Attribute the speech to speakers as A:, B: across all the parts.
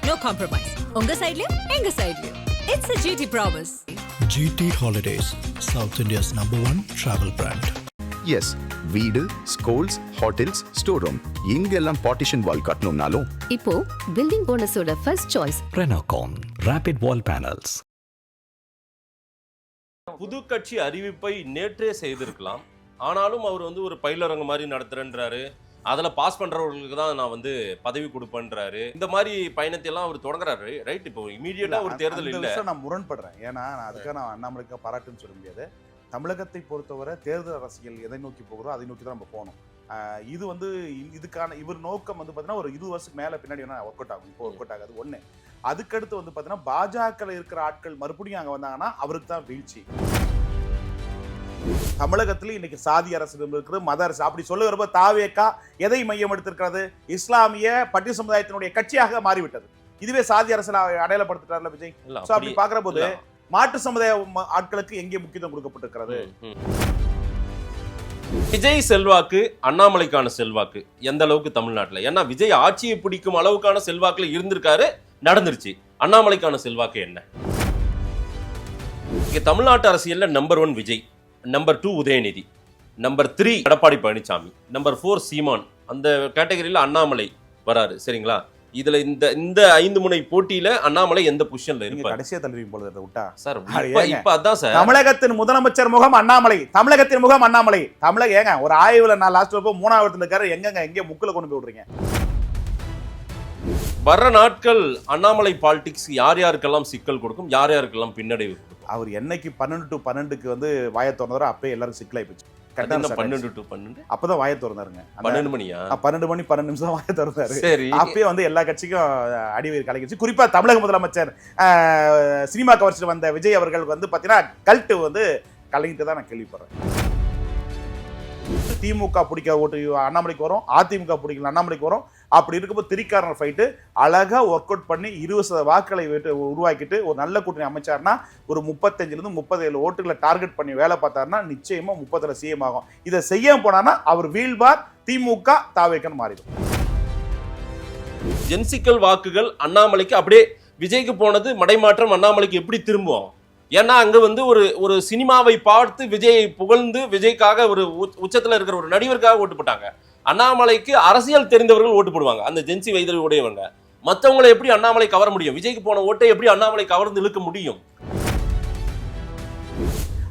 A: No compromise. உங்க சைடுலயும் எங்க சைடுலயும். It's a GT promise.
B: GT Holidays, South India's #1 travel brand.
C: Yes, வீடு, schools, hotels, store room இங்கெல்லாம் partition wall கட்டணும்னாலும்
D: இப்போ building போனஸோட first choice
E: Renocon Rapid Wall Panels.
F: புது கட்சி அறிவிப்பை நேற்றே செய்திருக்கலாம். ஆனாலும் அவர் ஒரு பயிலரங்கு மாதிரி நடத்துறேன்றாரு. அதில் பாஸ் பண்ணுறவர்களுக்கு தான் நான் பதவி கொடுப்பேன்றாரு. இந்த மாதிரி பயணத்தை எல்லாம் அவர் தொடங்குறாரு. ரைட், இப்போ இமீடியட்டாக ஒரு தேர்தல் இல்லை.
G: நான் முரண்படுறேன். ஏன்னா நான் அதுக்காக நான் அண்ணாமலைக்கு பாராட்டுன்னு சொல்ல முடியாது. தமிழகத்தை பொறுத்தவரை தேர்தல் அரசியல் எதை நோக்கி போகிறோம் அதை நோக்கி தான் நம்ம போகணும். இது இதுக்கான இவர் நோக்கம் பார்த்தீங்கன்னா ஒரு 20 வருஷத்துக்கு மேலே பின்னாடி வேணா ஒர்க் அவுட் ஆகும். இப்போ ஒர்க் அவுட் ஆகாது ஒன்று. அதுக்கடுத்து பார்த்தீங்கன்னா பாஜகவில் இருக்கிற ஆட்கள் மறுபடியும் அங்கே வந்தாங்கன்னா அவருக்கு தான் வீழ்ச்சி. தமிழகத்தில் இன்னைக்கு சாதி அரசு இருக்கிறது, மத அரசு அப்படி சொல்லுகிறப்ப தாவேகா எதை மையம் எடுத்திருக்கிறது? இஸ்லாமிய பட்டியல் சமுதாயத்தினுடைய கட்சியாக மாறிவிட்டது. இதுவே சாதி அரசு அடையாளப்படுத்திட்டார்ல விஜய். அப்படி பாக்குற போது மாற்று சமுதாய ஆட்களுக்கு எங்கே முக்கியத்துவம் கொடுக்கப்பட்டிருக்கிறது?
F: விஜய் செல்வாக்கு, அண்ணாமலைக்கான செல்வாக்கு எந்த அளவுக்கு தமிழ்நாட்டில்? ஏன்னா விஜய் ஆட்சியை பிடிக்கும் அளவுக்கான செல்வாக்குல இருந்திருக்காரு, நடந்துருச்சு. அண்ணாமலைக்கான செல்வாக்கு என்ன? இங்க தமிழ்நாட்டு அரசியல்ல number 1 Vijay, number 2 Udhayanidhi, number 3 Edappadi Palaniswami, number 4 சீமான். அந்த கேட்டகரியில் அண்ணாமலை வராரு. சரிங்களா? இதுல இந்த 5 முனை போட்டியில அண்ணாமலை எந்த பொசிஷன்ல இருப்பாரு?
G: கடைசியா தள்ளுவீங்க போல விட்டா
F: சார். இப்ப அதான் சார்,
G: தமிழகத்தின் முதலமைச்சர் முகம் அண்ணாமலை, தமிழகத்தின் முகம் அண்ணாமலை. தமிழக ஏங்க ஒரு ஆய்வுல நான் லாஸ்ட் 3வது இருக்காரு, எங்க முக்குல கொண்டு போய் விடுறீங்க?
F: வர்ற நாட்கள் அண்ணாமலை பாலிடிக்ஸ் யார் யாருக்கெல்லாம் சிக்கல் கொடுக்கும், யார் யாருக்கெல்லாம் பின்னடைவு கொடுக்கும்?
G: அவர் என்னைக்கு 12 to 12க்கு வாயை திறந்தாரோ அப்பயே எல்லாரும் சிக்கலாகி போச்சு.
F: 12 to 12
G: அப்பதான் வாயை திறந்தாருங்க.
F: 12 மணியா?
G: 12 மணி 12 நிமிஷம் வாயை திறந்தாரு.
F: சரி,
G: அப்பயே எல்லா கட்சிக்கும் அடிவயிறு கலக்கிடுச்சு. குறிப்பா தமிழக முதலமைச்சர் சினிமா கவர்ச்சியில் வந்த விஜய் அவர்கள் பாத்தீங்கன்னா கல்ட்டு கலங்கிட்டு தான் நான் கேள்விப்படுறேன். திமுக பிடிக்க ஓட்டு அண்ணாமலைக்கு வரும், அதிமுக பிடிக்கல அண்ணாமலைக்கு வரும். அப்படி இருக்கும்போது திரிக்காரர் ஃபைட்டு அழகா ஒர்க் அவுட் பண்ணி 20% வாக்களை உருவாக்கிட்டு ஒரு நல்ல கூட்டணி அமைச்சார்னா ஒரு 35 to 37 ஓட்டுகளை டார்கெட் பண்ணி வேலை பார்த்தாருன்னா நிச்சயமா 30 சிஎம் ஆகும். இதை செய்ய போனான்னா அவர் வீழ்வார், திமுக தாவேக்கன்னு மாறிடும்.
F: ஜென்சிக்கல் வாக்குகள் அண்ணாமலைக்கு அப்படியே விஜய்க்கு போனது மடைமாற்றம் அண்ணாமலைக்கு எப்படி திரும்பும்? ஏன்னா அங்க ஒரு சினிமாவை பார்த்து விஜயை புகழ்ந்து விஜய்க்காக ஒரு உச்சத்துல இருக்கிற ஒரு நடிகருக்காக ஓட்டு போட்டாங்க. அண்ணாமலைக்கு அரசியல் தெரிந்தவர்கள் ஓட்டு போடுவாங்க, அந்த ஜென்சி வயதில் உடையவங்க. மற்றவங்களை எப்படி அண்ணாமலை கவர முடியும்? விஜய்க்கு போன ஓட்டை எப்படி அண்ணாமலை கவர்ந்து இழுக்க முடியும்?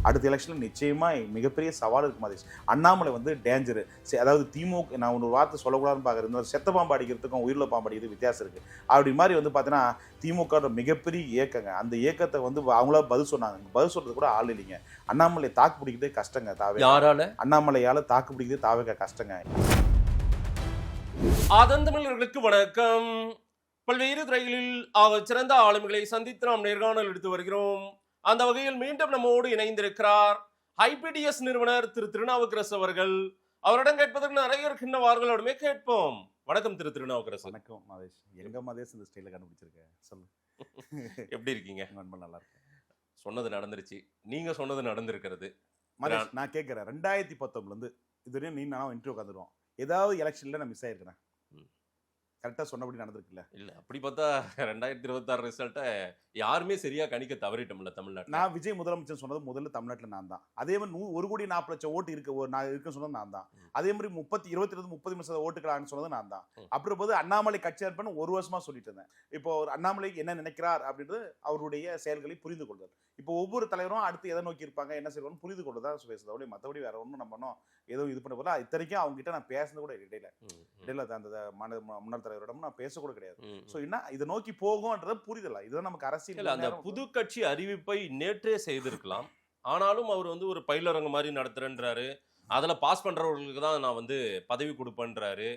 G: அடுத்த எலெக்ஷன்ல நிச்சயமா மிகப்பெரிய சவால் இருக்கு மாதிரி. அண்ணாமலை டேஞ்சரு. அதாவது திமுக, நான் ஒரு வார்த்தை சொல்லக்கூடாதுன்னு பார்க்குறேன், செத்த பாம்பு அடிக்கிறதுக்கும் உயிரிழ பாம்பு அடிக்கிறது வித்தியாசம் இருக்கு. அப்படி மாதிரி பார்த்தீங்கன்னா திமுக மிகப்பெரிய இயக்கங்க. அந்த இயக்கத்தை அவங்களா பதில் சொன்னாங்க. பதில் சொல்றது கூட ஆள் இல்லைங்க. அண்ணாமலை தாக்கு பிடிக்கிறதே கஷ்டங்க.
F: யாரால?
G: அண்ணாமலையால தாக்கு பிடிக்கிறதே தாவேக கஷ்டங்க.
F: ஆதந்தமிழர்களுக்கு வணக்கம். பல்வேறு துறைகளில் சிறந்த ஆளுமைகளை சந்தித்து நாம் நேர்காணல் எடுத்து வருகிறோம். அந்த வகையில் மீண்டும் நம்மோடு இணைந்திருக்கிறார் ஐபிடிஎஸ் நிறுவனர் திரு திருநாவுக்கரசு அவர்கள். அவரிடம் கேட்பதற்கு நிறைய இருக்கின்றவர்களுமே கேட்போம். வணக்கம் திரு திருநாவுக்கரசு.
G: வணக்கம் மதேஷ். எங்க மதேஷ் இந்த ஸ்டைல கண்டுபிடிச்சிருக்கேன், சொல்லு.
F: எப்படி இருக்கீங்க?
G: ரொம்ப நல்லா இருக்கேன்.
F: சொன்னது நடந்துருச்சு, நீங்க சொன்னது நடந்திருக்கிறது.
G: மதேஷ், நான் கேட்கிறேன், 2019 இதுவரையும் நீ நானும் இன்டர்வியூ உட்காந்துருவோம். ஏதாவது எலெக்ஷன்ல நான் மிஸ் ஆயிருக்கிறேன்? கரெக்டா சொன்னபடி நடந்திருக்குல்ல?
F: இல்ல, அப்படி பார்த்தா 2026 ரிசல்ட்டை யாருமே சரியா கணிக்க தவறிட்டோம்ல தமிழ்நாட்டில்.
G: நான் விஜய் முதலமைச்சர் சொன்னது முதல்ல தமிழ்நாட்டில் நான் தான். அதே மாதிரி 1,40,00,000 ஓட்டு இருக்குன்னு சொன்னது நான் தான். அதே மாதிரி 22-30% ஓட்டுக்களான்னு சொன்னது நான் தான். அப்படி போது அண்ணாமலை கட்சி ஏற்பன்னு 1 வருஷமா சொல்லிட்டு இருந்தேன். இப்போ அண்ணாமலை என்ன நினைக்கிறார் அப்படின்றது அவருடைய செயல்களை புரிந்து கொள்வது. இப்போ ஒவ்வொரு தலைவரும் அடுத்து எதை நோக்கி இருப்பாங்க, என்ன செய்வாங்க புரிந்து கொண்டுதான் பேசுறது. மற்றபடி வேற ஒன்றும் நம்ம எதுவும் இது பண்ண போல. இத்தனைக்கும் அவங்க கிட்ட நான் பேசுனது கூட இடையில அந்த முன்னாள் தலைவரிடம் நான் பேசக்கூட கிடையாது. சோ என்ன இதை நோக்கி போகும்ன்றத புரிதல. இதுதான் நமக்கு அரசியல்.
F: அந்த புது கட்சி அறிவிப்பை நேற்றே செய்திருக்கலாம். ஆனாலும் அவர் ஒரு பயிலரங்கு மாதிரி நடத்துறேன்றாரு. அதுல பாஸ் பண்றவர்களுக்கு தான் நான் பதவி கொடுப்பேன்றாரு.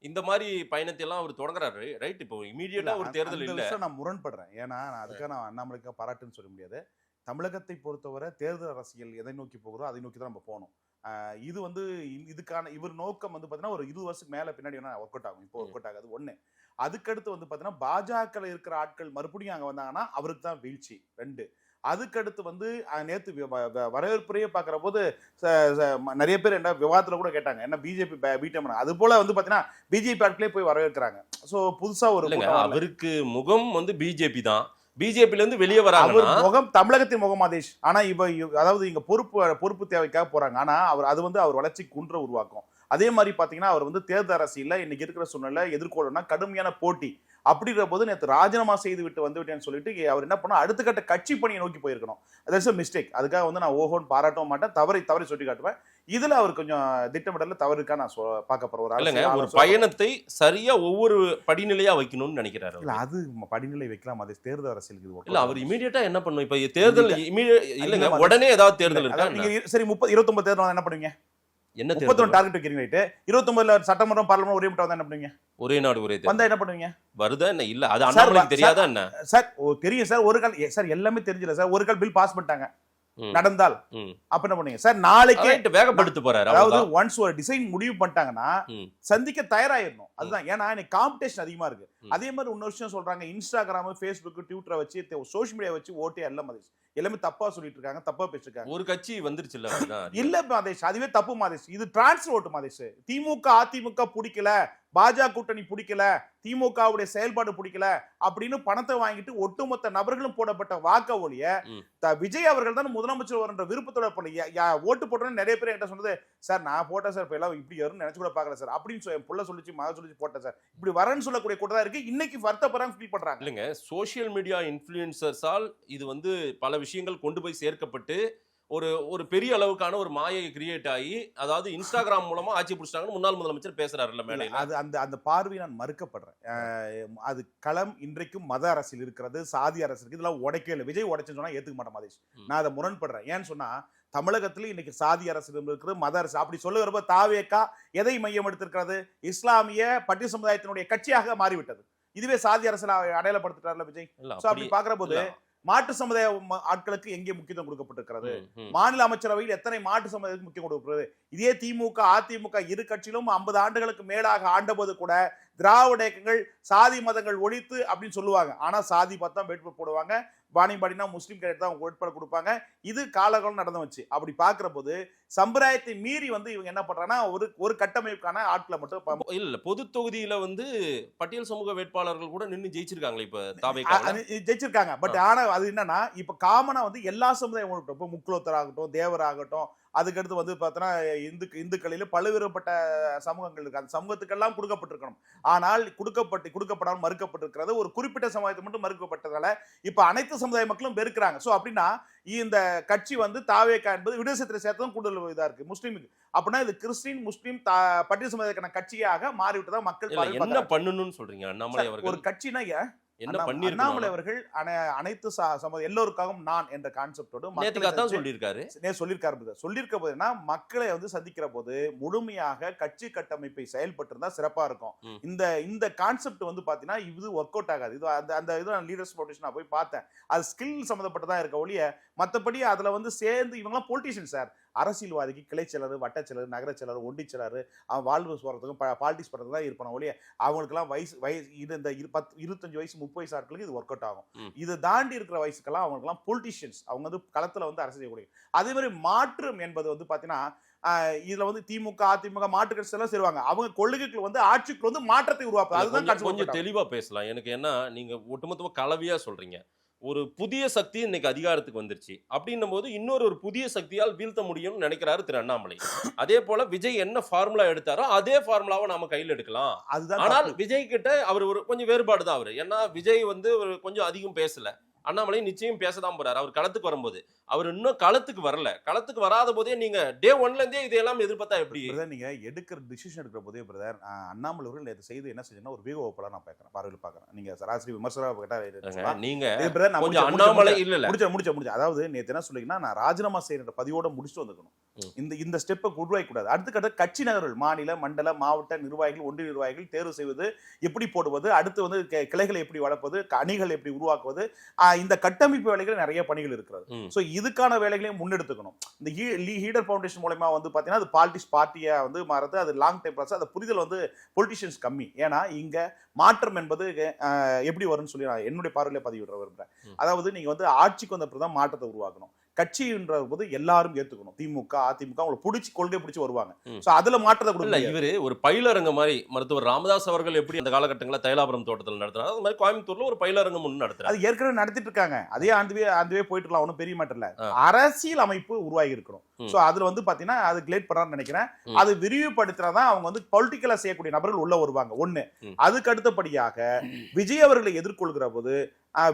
F: இந்த மாதிரி பயணத்தை எல்லாம் அவர் தொடங்குறாரு. ரைட், இப்போ இமீடியட்டா ஒரு தேர்தல் இல்லை.
G: நான் முரண்படுறேன். ஏன்னா நான் அதுக்காக நான் அண்ணாமலைக்கு பாராட்டுன்னு சொல்ல முடியாது. தமிழகத்தை பொறுத்தவரை தேர்தல் அரசியல் எதை நோக்கி போகிறோம் அதை நோக்கி தான் நம்ம போகணும். இது இதுக்கான இவர் நோக்கம் பார்த்தீங்கன்னா ஒரு 20 வருஷத்துக்கு மேலே பின்னாடி வேணா ஒர்க் அவுட் ஆகும். இப்போ ஒர்க் அவுட் ஆகாது ஒன்று. அதுக்கடுத்து பார்த்தீங்கன்னா பாஜகவில் இருக்கிற ஆட்கள் மறுபடியும் அங்கே வந்தாங்கன்னா அவருக்கு தான் வீழ்ச்சி. 2. அதுக்கடுத்து வந்து நேத்து வரவேற்புரையே பார்க்குற போது நிறைய பேர் என்ன விவாதத்தில் கூட கேட்டாங்க என்ன பிஜேபி பீட்டம், அது போல வந்து பார்த்தீங்கன்னா பிஜேபி ஆட்களே போய் வரவேற்கிறாங்க. ஸோ புதுசா ஒரு
F: அவருக்கு முகம் வந்து பிஜேபி தான், பிஜேபில இருந்து வெளியே வராங்க.
G: முகம் தமிழகத்தின் முகம் ஆதேஷ். ஆனா அதாவது இங்க பொறுப்பு தேவைக்காக போறாங்க. ஆனா அவர் வளர்ச்சி குன்ற உருவாக்கும். அதே மாதிரி பாத்தீங்கன்னா அவர் வந்து தேர்தல் அரசியல்ல இன்னைக்கு இருக்கிற சூழ்நிலை எதிர்கொள்ளணும்னா கடுமையான போட்டி. அப்படிங்கிற போது நேற்று ராஜினாமா செய்து வந்துவிட்டேன்னு சொல்லிட்டு அவர் என்ன பண்ணா அடுத்த கட்ட கட்சி பணியை நோக்கி போயிருக்கணும். That's a mistake. அதுக்காக வந்து நான் ஓஹோன்னு பாராட்டவும் மாட்டேன், தவறை சுட்டி காட்டுவேன். இதுல அவர் கொஞ்சம் திட்டமிடல தவறுக்கா நான் பார்க்க போறேன்.
F: ஒரு பயணத்தை சரியா ஒவ்வொரு படிநிலையா வைக்கணும்னு நினைக்கிறாரு.
G: இல்ல அது படிநிலை வைக்கலாம், அது தேர்தல் அரசியலுக்கு
F: இல்ல அவர் இமீடியட்டா என்ன பண்ணும்? இப்ப தேர்தல் இல்லங்க, உடனே ஏதாவது தேர்தல் இருக்கா?
G: சரி 29 தேர்தல் என்ன பண்ணுவீங்க?
F: என்ன
G: 31 டார்கெட் வைக்கிறீங்க, ரைட்? 29ல சட்டமன்றம் பார்லிமெண்ட் ஒரே மட்டும் என்ன பண்ணுவீங்க?
F: ஒரே நாடு ஒரே தேர்தல்
G: வந்தா என்ன பண்ணுவீங்க?
F: வருதா என்ன? இல்ல அது அண்ணாமலைக்கு தெரியாதா என்ன?
G: சார் தெரியும் சார், ஒரு கால் சார் எல்லாமே தெரிஞ்சல சார். ஒரு கால் பில் பாஸ் பண்ணிட்டாங்க, நடந்தால் அப்ப என்ன பண்ணுவீங்க சார்? நாளைக்கே
F: வேகப்படுத்த போறாரு.
G: அதாவது ஒன்ஸ் ஒரு டிசைன் முடிவு பண்ணிட்டாங்கன்னா சந்திக்க தயாராயிரணும். அதுதான். ஏன்னா இன்னைக்கு காம்படிஷன் அதிகமா இருக்கு. அதே மாதிரி இன்னொரு விஷயம் சொல்றாங்க, இன்ஸ்டாகிராம், ஃபேஸ்புக், ட்விட்டரை வச்சு சோஷியல் மீடியா வச்சு ஓட்டே எல்லாம் எல்லாமே தப்பா சொல்லிட்டு இருக்காங்க, தப்பா பேசிருக்காங்க.
F: ஒரு கட்சி வந்துருச்சு
G: இல்ல மாதேஷ், அதுவே தப்பு மாதேஷ். இது டிரான்ஸ்ஃபர் ஓட்டு மாதேஷ். திமுக அதிமுக பிடிக்கல, பாஜக கூட்டணி பிடிக்கல, திமுகவுடைய செயல்பாடு பிடிக்கல அப்படின்னு பணத்தை வாங்கிட்டு ஒட்டுமொத்த நபர்களும் போடப்பட்ட வாக்க ஒழிய விஜய் அவர்கள் தான் முதலமைச்சர் வருன்ற விருப்பத்தோட ஓட்டு போட்டோன்னு நிறைய பேர் என்கிட்ட சொன்னது, சார் நான் போட்டேன் சார், இப்ப எல்லாம் இப்படி வரும்னு நினைச்சு கூட பாக்கல சார் அப்படின்னு என் புள்ள சொல்லிச்சு, மக சொல்லிச்சு போட்டேன் சார், இப்படி வரேன்னு சொல்லக்கூடிய கூட்டம் தான் இருக்கு. இன்னைக்கு வருத்தப்படுறாங்க, ஃபீல் பண்றாங்க.
F: இல்லைங்க, சோசியல் மீடியா இன்ஃப்ளூயன்சர்ஸால் இது வந்து பல விஷயங்கள் கொண்டு போய் சேர்க்கப்பட்டு ஒரு பெரிய அளவுக்கான ஒரு மாயை கிரியேட் ஆகி, அதாவது இன்ஸ்டாகிராம் மூலமா ஆட்சி பிடிச்சிட்டாங்கன்னு முன்னாள் முதலமைச்சர் பேசுறாருல்ல மேடையில.
G: அது அந்த பார்வையை நான் மறுக்கப்படுறேன். அது களம் இன்றைக்கும் மத அரசியல் இருக்கிறது, சாதி அரசியல் இருக்கு, இதெல்லாம் உடைக்கவே இல்லை. விஜய் உடைச்சுன்னு சொன்னா ஏத்துக்க மாட்டேன் மாதேஷ். நான் அதை முரண்படுறேன். ஏன்னு சொன்னா தமிழகத்துல இன்னைக்கு சாதி அரசியல் இருக்கிறது, மத அரசு. அப்படி சொல்லுகிறப்ப தாவேகா எதை மையம் எடுத்திருக்கிறது? இஸ்லாமிய பட்டியல் சமுதாயத்தினுடைய கட்சியாக மாறிவிட்டது. இதுவே சாதி அரசியல் அடையாளப்படுத்திட்டார்ல விஜய். அப்படி பாக்குற போது மாட்டு சமுதாய ஆட்களுக்கு எங்கே முக்கியத்துவம் கொடுக்கப்பட்டிருக்கிறது? மாநில அமைச்சரவையில் எத்தனை மாட்டு சமுதாயத்துக்கு முக்கியம் கொடுக்கப்படுறது? இதே திமுக அதிமுக இரு கட்சியிலும் 50 ஆண்டுகளுக்கு மேலாக ஆண்டபோது கூட திராவிட இயக்கங்கள் சாதி மதங்கள் ஒழித்து அப்படின்னு சொல்லுவாங்க. ஆனா சாதி பார்த்தா வேட்பாளர் போடுவாங்க, பாடினா முஸ்லீம் கேரட் தான் வேட்பாளர் கொடுப்பாங்க. இது காலகாலம் நடந்து வச்சு. அப்படி பாக்குற போது சம்பிரதாயத்தை மீறி வந்து இவங்க என்ன பண்றாங்கன்னா ஒரு கட்டமைப்புக்கான ஆட்களை மட்டும்
F: இல்ல பொது தொகுதியில வந்து பட்டியல் சமூக வேட்பாளர்கள் கூட நின்று ஜெயிச்சிருக்காங்களே இப்ப
G: ஜெயிச்சிருக்காங்க. பட் ஆனா அது என்னன்னா இப்ப காமனா வந்து எல்லா சமுதாயம் இப்ப முக்குலத்தர் ஆகட்டும், தேவர் ஆகட்டும், அதுக்கடுத்து வந்து பார்த்தோன்னா இந்துக்களில் பல்வேறுபட்ட சமூகங்கள் இருக்கு. அந்த சமூகத்துக்கெல்லாம் கொடுக்கப்பட்டிருக்கணும். ஆனால் கொடுக்கப்படாமல் மறுக்கப்பட்டிருக்கிறது ஒரு குறிப்பிட்ட சமுதாயத்தை மட்டும் மறுக்கப்பட்டதால இப்ப அனைத்து சமுதாய மக்களும் வெறுக்கிறாங்க. ஸோ அப்படின்னா இந்த கட்சி வந்து தாவேகா என்பது விடுதலை சேர்த்ததும் கூடுதல் இதா இருக்கு முஸ்லீமுக்கு. அப்படின்னா இது கிறிஸ்டின் முஸ்லீம் பட்டியல் சமுதாயக்கான கட்சியாக மாறிவிட்டதான் மக்கள்
F: என்ன பண்ணணும்னு சொல்றீங்க? அண்ணாமலை அவர்கள்
G: ஒரு கட்சினா
F: அண்ணாமலை
G: அவர்கள் அனைத்து எல்லோருக்காகவும் நான் என்ற கான்செப்டோடு சொல்லியிருக்க போதுன்னா மக்களை வந்து சந்திக்கிற போது முழுமையாக கட்சி கட்டமைப்பை செயல்பட்டு சிறப்பா இருக்கும். இந்த கான்செப்ட் வந்து பாத்தீங்கன்னா இது ஒர்க் அவுட் ஆகாது. இது அந்த இது லீடர்ஸ் ஃபவுண்டேஷன் நான் போய் பார்த்தேன். அது ஸ்கில் சம்மந்தப்பட்டதான் இருக்க ஒழிய மற்றபடி அதுல வந்து சேர்ந்து இவங்கெல்லாம் பொலிட்டிஷியன் சார். அரசியல்வாதிக்கு கிளை செயலர், வட்ட செயலர், நகர செயலர், ஒண்டி செயலர், அவன் வாழ்வு போறதுக்கும் பாலிடிக்ஸ் பண்றதுக்கு தான் இருப்பான ஒழிய அவங்களுக்குலாம் வயசு இது இந்த 25 வயசு 30 வயசு ஆட்களுக்கு இது ஒர்க் அவுட் ஆகும். இது தாண்டி இருக்கிற வயசுக்கெல்லாம் அவங்களுக்குலாம் பொலிட்டிஷியன்ஸ், அவங்க வந்து களத்துல வந்து அரசியல் செய்யக்கூடிய. அதே மாதிரி மாற்றம் என்பது வந்து பாத்தீங்கன்னா இதுல வந்து திமுக அதிமுக மாற்று கட்சி எல்லாம் சேருவாங்க. அவங்க கொள்கைகள் வந்து ஆட்சிக்கு வந்து மாற்றத்தை உருவாக்குது. அதுதான்
F: கொஞ்சம் தெளிவா பேசலாம். எனக்கு என்ன நீங்க ஒட்டுமொத்தமா கலவையா சொல்றீங்க. ஒரு புதிய சக்தி இன்னைக்கு அதிகாரத்துக்கு வந்துருச்சு அப்படின்னும் போது இன்னொரு புதிய சக்தியால் வீழ்த்த முடியும்னு நினைக்கிறாரு திரு அண்ணாமலை. அதே போல விஜய் என்ன ஃபார்முலா எடுத்தாரோ அதே ஃபார்முலாவை நம்ம கையில் எடுக்கலாம். ஆனால் விஜய் கிட்ட அவர் ஒரு கொஞ்சம் வேறுபாடு தான் அவரு. ஏன்னா விஜய் வந்து கொஞ்சம் அதிகம் பேசல, அண்ணாமலை நிச்சயம் பேசதான் போறாரு. அவர் களத்துக்கு வரும்போது அவர் இன்னும் களத்துக்கு வரல. களத்துக்கு வராத போதே நீங்க டே 1ல இருந்தே இதெல்லாம் எதிர்பார்த்தா எப்படி?
G: நீங்க எடுக்கிற டிசிஷன் எடுக்கிற போதே பிரதர் அண்ணாமலை அவர்கள் நேற்று செய்து என்ன செஞ்சா ஒரு வீகோ ஓப்பலா நான் பார்வையில் பாக்குறேன். நீங்க சராசரி விமர்சனம் கேட்டா
F: நீங்க கொஞ்சம் அண்ணாமலை இல்ல
G: முடிச்ச அதாவது நேற்று என்ன சொல்லிங்கன்னா நான் ராஜினாமா செய்யற பதிவோட முடிச்சுட்டு வந்துக்கணும். இந்த ஸ்டெப்பை உருவாக்க கூடாது. அடுத்த கட்சி நகர்கள், மாநில, மண்டல, மாவட்ட நிர்வாகிகள், ஒன்றிய நிர்வாகிகள் தேர்வு செய்வது, எப்படி போடுவது, அடுத்து வந்து கிளைகளை எப்படி வளர்ப்பது, அணிகள் எப்படி உருவாக்குவது, இந்த கட்டமைப்பு வேலைகள் நிறைய பணிகள் இருக்கிறது. ஸோ இதுக்கான வேலைகளையும் முன்னெடுத்துக்கணும். இந்த ஹீடர் ஃபவுண்டேஷன் மூலமா வந்து பார்த்தீங்கன்னா அது பார்ட்டியா வந்து மாறது, அது லாங் டைம் ப்ராசஸ். அந்த புரிதல் வந்து பொலிட்டிஷியன்ஸ் கம்மி. ஏன்னா இங்க மாற்றம் என்பது எப்படி வரும்னு சொல்லி நான் என்னுடைய பார்வையில பதிவிட விரும்புறேன். அதாவது நீங்க வந்து ஆட்சிக்கு வந்த பிறகு தான் மாற்றத்தை உருவாக்கணும். கட்சின்ற போது எல்லாரும் ஏத்துக்கணும். திமுக, அதிமுக அவங்களை பிடிச்சி கொள்கை பிடிச்சி வருவாங்க. சோ அதுல மாற்றத்தை கொடுக்கல.
F: இவரு ஒரு பயிலரங்க மாதிரி மருத்துவர் ராமதாஸ் அவர்கள் எப்படி அந்த காலகட்டங்களில் தைலாபுரம் தோட்டத்தில் நடத்துறாங்க, அது மாதிரி கோயம்புத்தூர்ல ஒரு பயிலரங்கம் ஒன்று நடத்துறாங்க.
G: அது ஏற்கனவே நடத்திட்டு இருக்காங்க. அதே ஆண்டுவே போயிட்டு இருக்கலாம், ஒன்றும் பெரிய மாற்றம் இல்ல. அரசியல் அமைப்பு உருவாகி இருக்கணும். சோ அதுல வந்து பாத்தீங்கன்னா அது கிளேட் பண்றான்னு நினைக்கிறேன். அது விரிவுபடுத்தினாதான் அவங்க வந்து பொலிட்டிக்கலா செய்யக்கூடிய நபர்கள் உள்ள வருவாங்க. ஒண்ணு. அதுக்கு அடுத்தபடியாக விஜய் அவர்களை எதிர்கொள்கிற போது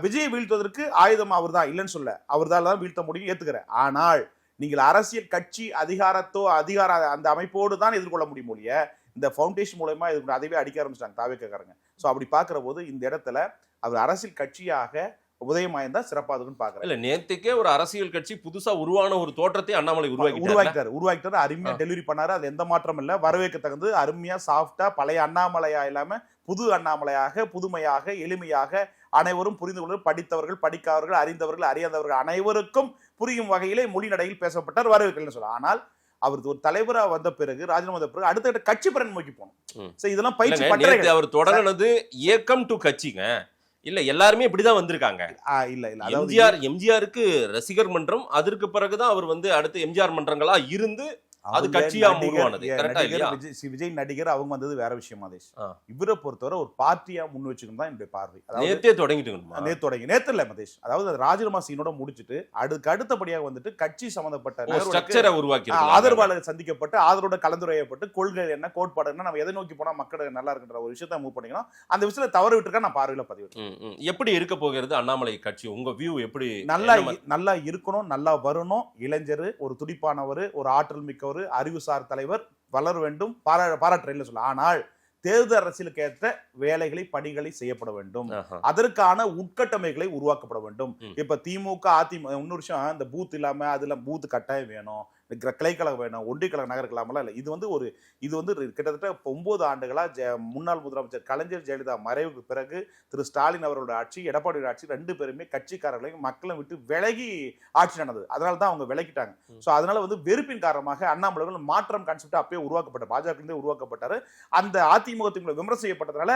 G: விஜயை வீழ்த்துவதற்கு ஆயுதம் அவர் தான், இல்லைன்னு சொல்ல, அவர் தான் வீழ்த்த முடியும், ஏத்துக்கிறேன். ஆனால் நீங்கள் அரசியல் கட்சி அதிகார அந்த அமைப்போடு தான் எதிர்கொள்ள முடியும் ஒழிய இந்த ஃபவுண்டேஷன் மூலமா அதுவே அடிக்க ஆரம்பிச்சிட்டாங்க தாவேக்காரங்க. ஸோ அப்படி பார்க்கிற போது இந்த இடத்துல அவர் அரசியல் கட்சியாக உதயமாயிருந்தா சிறப்பா இருக்குன்னு பாக்குறேன்.
F: இல்ல, நேத்துக்கே ஒரு அரசியல் கட்சி புதுசா உருவான ஒரு தோற்றத்தை அண்ணாமலை
G: உருவாக்கிட்டாரு. அருமையா டெலிவரி பண்ணாரு. அது எந்த மாற்றம் இல்ல, வரவேற்க தகுந்து அருமையா சாஃப்டா பழைய அண்ணாமலையா இல்லாம புது அண்ணாமலையாக, புதுமையாக, எளிமையாக, அனைவரும் புரிந்து கொள்ள, படித்தவர்கள், படிக்காதவர்கள், அறிந்தவர்கள், அறியாதவர்கள் அனைவருக்கும் புரியும் வகையிலே மொழி நடையில் பேசப்பட்டார். வரவேற்கலன்னு சொல்லலாம். ஆனால் அவருக்கு ஒரு தலைவரா வந்த பிறகு, ராஜினாமா வந்த பிறகு அடுத்த கட்சி பரன் நோக்கி போகணும். இதெல்லாம் பயிற்சி பண்றாங்க.
F: அவர் தொடங்கினது இயக்கம் டு கட்சிங்க. இல்ல, எல்லாருமே இப்படிதான் வந்திருக்காங்க. இல்ல, எம்ஜிஆருக்கு ரசிகர் மன்றம், அதற்கு பிறகுதான் அவர் வந்து அடுத்து எம்ஜிஆர் மன்றங்களா இருந்து அது கட்சியா உருவானது. கரெக்டா இல்லையா?
G: விஜய் நடிகர் அவங்க வந்தது வேற விஷயம். ஆதேஷ் இவரை பொறுத்தவரை ஒரு பார்ட்டியா முன் வச்சுக்கணும் தான் என்னுடைய பார்வை.
F: நேத்தே தொடங்கிட்டு
G: நேத்து இல்ல மதேஷ், அதாவது ராஜினாமா சீனோட முடிச்சுட்டு அதுக்கு அடுத்தபடியாக வந்துட்டு கட்சி சம்பந்தப்பட்ட
F: ஸ்ட்ரக்சரை உருவாக்கி
G: ஆதரவாளர்கள் சந்திக்கப்பட்டு ஆதரவோட கலந்துரையப்பட்டு கொள்கை என்ன, கோட்பாடு என்ன, நம்ம எதை நோக்கி போனா மக்கள் நல்லா இருக்குன்ற ஒரு விஷயத்த மூவ் பண்ணிக்கணும். அந்த விஷயத்துல தவறு விட்டுருக்கா நான் பார்வையில பதிவு.
F: எப்படி இருக்க போகிறது அண்ணாமலை கட்சி? உங்க வியூ எப்படி?
G: நல்லா இருக்கணும், நல்லா வரணும். இளைஞர், ஒரு துடிப்பானவர், ஒரு ஆற்றல் மிக்க அறிவுசார் தலைவர் வளர வேண்டும், பாராட்டுறேன் சொல்ல. ஆனால் தேர்தல் அரசியலுக்கு ஏற்ற வேலைகளை, பணிகளை செய்யப்பட வேண்டும். அதற்கான உட்கட்டமைகளை உருவாக்கப்பட வேண்டும். இப்ப திமுக, அதிமுக இன்னொரு விஷயம், இந்த பூத் இல்லாம அதுல பூத் கட்டாயம் வேணும், கிளைக்கழகம் வேணும், ஒன்றியக்கழக நகர்களாமலாம் இல்லை. இது வந்து கிட்டத்தட்ட 9 ஆண்டுகளா முன்னாள் முதலமைச்சர் கலைஞர் ஜெயலலிதா மறைவுக்கு பிறகு திரு ஸ்டாலின் அவரோட ஆட்சி, எடப்பாடி ஆட்சி, 2 பேருமே கட்சிக்காரர்களையும் மக்களும் விட்டு விலகி ஆட்சி நடந்தது. அதனால தான் அவங்க விலகிட்டாங்க. ஸோ அதனால வந்து வெறுப்பின் காரணமாக அண்ணாமலை மாற்றம் கான்செப்ட் அப்பயே உருவாக்கப்பட்ட, பாஜக உருவாக்கப்பட்டாரு. அந்த அதிமுக விமர்சனம் செய்யப்பட்டதுனால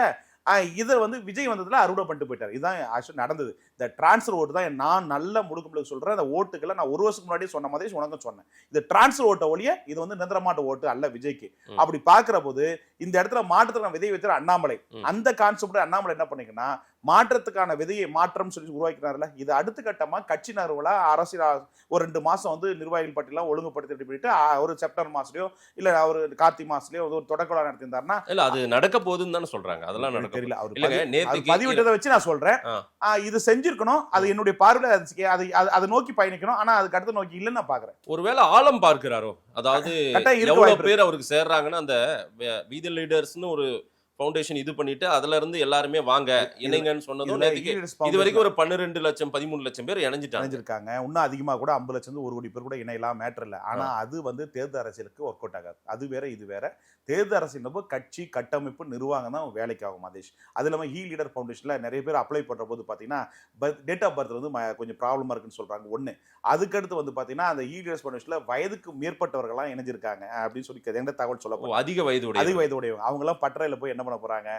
G: இதை வந்து விஜய் வந்ததுல அறுவடை பண்ணிட்டு போயிட்டாரு. இதுதான் ஆக்சுவலி நடந்தது. இந்த டிரான்ஸ்ஃபர் ஓட்டு தான் நான் நல்ல முழுக்க சொல்றேன். அந்த ஓட்டுக்களை நான் 1 வருஷத்துக்கு முன்னாடியே சொன்ன மாதிரி உனக்கும் சொன்னேன். இந்த டிரான்ஸ்ஃபர் ஓட்ட ஒழிய இது வந்து நிரந்தரமாட்ட ஓட்டு அல்ல விஜய்க்கு. அப்படி பாக்குற போது இந்த இடத்துல மாற்றத்துக்கான விதையை வைத்தார் அண்ணாமலை. அந்த கான்செப்ட் அண்ணாமலை என்ன பண்ணிக்கன்னா, மாற்றத்துக்கான விதையை மாற்றம் சொல்லி உருவாக்கினார்ல, இது அடுத்த கட்டமா கட்சி நறுவலா அரசியல் ஒரு 2 மாசம் வந்து நிர்வாகிகள் பட்டியலாம் ஒழுங்குபடுத்தி போயிட்டு ஒரு செப்டம்பர் மாசத்துலயோ இல்ல ஒரு கார்த்திகை மாசத்துலயோ ஒரு தொடக்க விழா நடத்திருந்தாருன்னா,
F: இல்ல அது நடக்க போகுதுன்னு தானே சொல்றாங்க. அதெல்லாம் நடக்க
G: தெரியல. அவர் பதிவிட்டதை வச்சு நான் சொல்றேன். இது செஞ்சிருக்கணும். அது என்னுடைய பார்வையில அதை நோக்கி பயணிக்கணும். ஆனா அதுக்கு அடுத்த நோக்கி இல்லைன்னு நான் பாக்குறேன்.
F: ஒருவேளை ஆழம் பார்க்கிறாரோ, அதாவது எவ்வளவு பேர் அவருக்கு சேர்றாங்கன்னு, அந்த வீதி லீடர்ஸ்னு ஒரு ஃபவுண்டேஷன் இது பண்ணிட்டு அதுல இருந்து எல்லாருமே வாங்க இணைங்கன்னு சொன்னதும் இது வரைக்கும் ஒரு 12 லட்சம் 13 லட்சம் பேர் இணைஞ்சிருக்காங்க.
G: இன்னும் அதிகமா கூட 50 லட்சம் 1 கோடி பேர் கூட இணையலாம், மேட்டர் இல்ல. ஆனா அது வந்து தேர்தல் அரசியலுக்கு ஒர்க் அவுட் ஆகாது. அது வேற இது வேற. தேர்தல் அரசியல் கட்சி கட்டமைப்பு நிர்வாகம் தான் வேலைக்கு ஆகும் மதேஷ். அது இல்லாம ஹீ லீடர் ஃபவுண்டேஷன்ல நிறைய பேர் அப்ளை பண்ற போது பாத்தீங்கன்னா டேட் ஆஃப் பர்த் வந்து கொஞ்சம் ப்ராப்ளமா இருக்குன்னு சொல்றாங்க. ஒண்ணு. அதுக்கடுத்து வந்து பாத்தீங்கன்னா அந்த ஹீ லீடர்ஸ் ஃபவுண்டேஷன்ல வயதுக்கு மேற்பட்டவர்கள்லாம் இணைஞ்சிருக்காங்க அப்படின்னு சொல்லி எந்த தகவல் சொல்லப்போம்.
F: அதிக வயதுடையவங்க
G: அவங்க எல்லாம் பட்டறையில போய் என்ன பண்ண போறாங்க?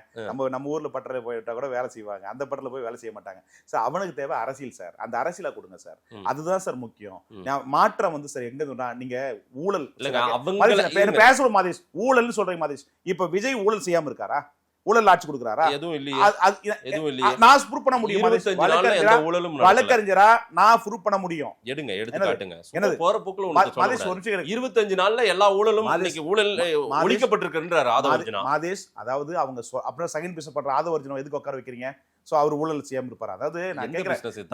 G: நம்ம ஊர்ல பட்டறை போயிட்டா கூட வேலை செய்வாங்க, அந்த பட்டறையில போய் வேலை செய்ய மாட்டாங்க. சார் அவனுக்கு தேவை அரசியல் சார். அந்த அரசியலா கொடுங்க சார். அதுதான் சார் முக்கியம். மாற்றம் வந்து சார் எங்க நீங்க ஊழல் பேசுற மாதிரி ஊழல் சொல்றீங்க மாதிரி. இப்ப விஜய் ஊழல் செய்யாம இருக்காரா? ஊழல் ஆட்சி கொடுக்கிறாரா?
F: எதுவும் இல்லையே.
G: நான் ப்ரூவ் பண்ண முடியும். வழக்கறிஞரா நான் ப்ரூவ் பண்ண முடியும்.
F: எடுத்து காட்டுங்க. போற போக்குல 25 நாள்ல எல்லா ஊழலும் ஊழல் ஒழிக்கப்பட்டிருக்குன்றார் ஆதவர்ஜுனா.
G: மாதேஷ், அதாவது அவங்க அப்புறம் செகண்ட் பீஸ் பண்ற ஆதவர்ஜுனா எதுக்கு உட்கார வைக்கிறீங்க? சோ அவர் ஊழல் செய்யாம இருப்பாரு. அதாவது நான் கேட்கிறேன்,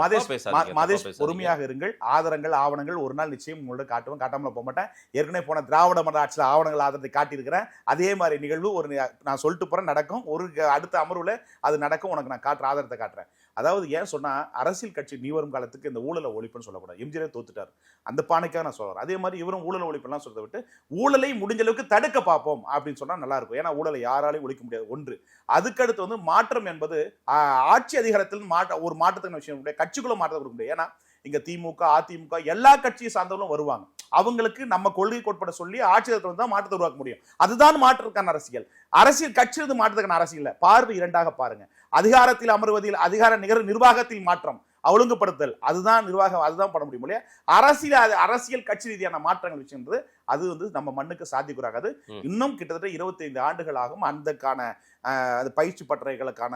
G: மாதேஷ் பொறுமையாக இருங்கள். ஆதாரங்கள், ஆவணங்கள் ஒரு நாள் நிச்சயம் உங்களோட காட்டுவேன். காட்டாமல போக மாட்டேன். ஏற்கனவே போன திராவிட மன்ற ஆட்சியில் ஆவணங்கள் ஆதாரத்தை காட்டியிருக்கிறேன். அதே மாதிரி நிகழ்வு ஒரு நான் சொல்லிட்டு போறேன் நடக்கும். சொல்லணும். அடுத்த அமர்வுல அது நடக்கும், உனக்கு நான் ஆதாரத்தை காட்டுறேன். அதாவது ஏன் சொன்னா, அரசியல் கட்சி நீ வரும் காலத்துக்கு இந்த ஊழலை ஒழிப்புன்னு சொல்லக்கூடாது. எம்ஜிஆர் தோத்துட்டார், அந்த பானைக்காக நான் சொல்றேன். அதே மாதிரி இவரும் ஊழல் ஒழிப்புலாம் சொல்றதை விட்டு ஊழலை முடிஞ்ச அளவுக்கு தடுக்க பார்ப்போம் அப்படின்னு சொன்னா நல்லா இருக்கும். ஏன்னா ஊழலை யாராலையும் ஒழிக்க முடியாது ஒன்று. அதுக்கடுத்து வந்து மாற்றம் என்பது ஆட்சி அதிகாரத்தில் ஒரு மாற்றத்துக்கு விஷயம் முடியாது, கட்சிக்குள்ள மாற்றத்தை கொடுக்க முடியாது. ஏன்னா இங்க திமுக அதிமுக எல்லா கட்சியை சார்ந்தவர்களும் வருவாங்க. அவங்களுக்கு நம்ம கொள்கை கோட்பாட சொல்லி ஆட்சியத்தில் தான் மாற்றத்தை உருவாக்க முடியும். அதுதான் மாற்றத்துக்கான அரசியல். அரசியல் கட்சி மாற்றத்துக்கான அரசியல் இல்ல. பார்வை இரண்டாக பாருங்க. அதிகாரத்தில் அமர்வதில் அதிகார நிர்வாகத்தில் மாற்றம், ஒழுங்குபடுத்தல், அதுதான் நிர்வாகம், அதுதான் பண்ண முடியும் இல்லையா? அரசியல் கட்சி ரீதியான மாற்றங்கள் விஷயம்ன்றது அது வந்து நம்ம மண்ணுக்கு சாத்தியக்கூறாது. இன்னும் கிட்டத்தட்ட 25 ஆண்டுகளாகும் அந்தக்கான பயிற்சி பட்டறைகளுக்கான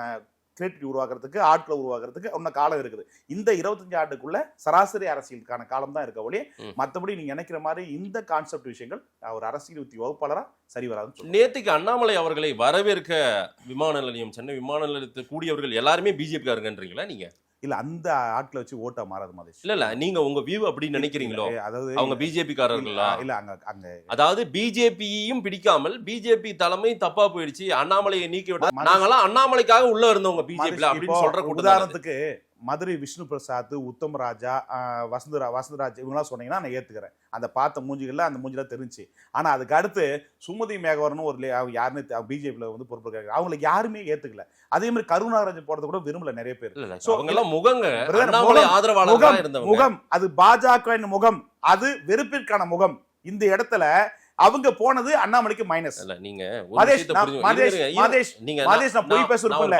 G: கிரியேட்டிவிட்டி உருவாக்குறதுக்கு, ஆட்களை உருவாக்குறதுக்கு இன்னும் காலம் இருக்குது. இந்த 25 ஆண்டுக்குள்ள சராசரி அரசியலுக்கான காலம் தான் இருக்க ஒழிய மற்றபடி நீங்க நினைக்கிற மாதிரி இந்த கான்செப்ட் விஷயங்கள் ஒரு அரசியல் யுக்தி வகுப்பாளரா சரி வராதுன்னு.
F: நேற்றுக்கு அண்ணாமலை அவர்களை வரவேற்க விமான நிலையம், சென்னை விமான நிலையத்தில் கூடியவர்கள் எல்லாருமே பிஜேபி காரங்கன்றீங்களா நீங்க?
G: இல்ல, அந்த ஆட்களை வச்சு ஓட்டா மாறாது மதேஷ்.
F: இல்ல நீங்க உங்க வியூ அப்படி நினைக்கிறீங்களோ?
G: அதாவது
F: அவங்க பிஜேபி காரர்களா?
G: இல்ல, அங்க
F: அதாவது பிஜேபியையும் பிடிக்காமல் பிஜேபி தலைமை தப்பா போயிடுச்சு, அண்ணாமலையை நீக்கி விட்டு நாங்கெல்லாம் அண்ணாமலைக்காக உள்ள இருந்தவங்க பிஜேபி அப்படின்னு சொல்ற
G: உதாரணத்துக்கு மதுரை விஷ்ணு பிரசாத், உத்தம் ராஜா, வசந்தராஜ் இவங்களாம் சொன்னீங்கன்னா நான் ஏத்துக்கிறேன். அந்த பார்த்த மூஞ்சிகள்ல அந்த மூஞ்சில தெரிஞ்சு. ஆனா அதுக்கு அடுத்து சுமதி மேகவரன் ஒரு யாருன்னு பிஜேபியில வந்து பொறுப்பு, அவங்களுக்கு யாருமே ஏத்துக்கல. அதே மாதிரி கருணாகராஜன் போறது கூட விரும்பல நிறைய பேர். முகம் அது பாஜக முகம், அது வெறுப்பிற்கான முகம். இந்த இடத்துல அவங்க போனது அண்ணாமலைக்கு மைனஸ்.
F: நீங்க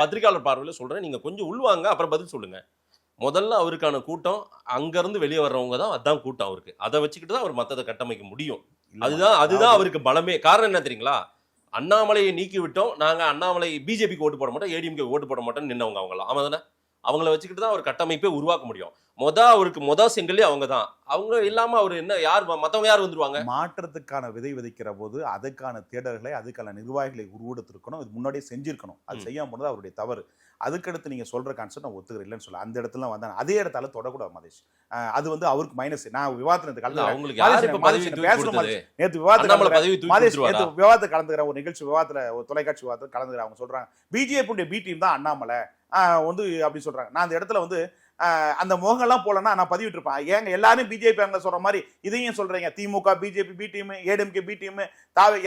G: பத்திரிகையாளர்
F: பார்வையில சொல்றேன், நீங்க கொஞ்சம் உள்வாங்க, அப்புறம் பதில் சொல்லுங்க. முதல்ல அவருக்கான கூட்டம் அங்க இருந்து வெளியே வர்றவங்க தான், அதான் கூட்டம் அவருக்கு. அதை வச்சுக்கிட்டு தான் அவர் மத்ததை கட்டமைக்க முடியும். அதுதான் அவருக்கு பலமே. காரணம் என்ன தெரியுங்களா? அண்ணாமலையை நீக்கி விட்டோம் நாங்க, அண்ணாமலை பிஜேபிக்கு ஓட்டு போட மாட்டோம், ஏடிஎம்கே ஓட்டு போட மாட்டோம்னு நின்னவங்க அவங்களாம். ஆமா தானே? அவங்கள வச்சுக்கிட்டு தான் அவர் கட்டமைப்பே உருவாக்க முடியும். அவருக்கு செங்கல்லே அவங்க தான். அவங்க இல்லாம அவர் என்ன, யார் மத்தவங்க யார் வந்துருவாங்க?
G: மாற்றத்துக்கான விதை விதைக்கிற போது அதுக்கான தேடல்களை, அதுக்கான நிர்வாகிகளை உருவெடுத்திருக்கணும். இது முன்னாடியே செஞ்சிருக்கணும். அது செய்யாம போனது அவருடைய தவறு. அதுக்கடுத்து நீங்க சொல்ற கான்செப்ட் நான் ஒத்துக்கிறேன் இல்லைன்னு சொல்ல. அந்த இடத்துல வந்தாங்க, அதே இடத்தால தொடக்கூடாது மதேஷ். அது வந்து அவருக்கு மைனஸ். நான் விவாதத்தை கலந்துக்கிறேன், ஒரு நிகழ்ச்சி விவாதத்துல, ஒரு தொலைக்காட்சி விவாதத்தில் கலந்துக்கிறேன். அவங்க சொல்றாங்க பிஜேபி பி டீம் தான் அண்ணாமலை வந்து அப்படி சொல்றாங்க. நான் அந்த இடத்துல வந்து அந்த முகங்கள்லாம் போலன்னா நான் பதிவிட்டு இருப்பேன். ஏங்க எல்லாரும் பிஜேபி அங்க சொல்ற மாதிரி இதையும் சொல்றீங்க? DMK BJP B team, ADMK B team,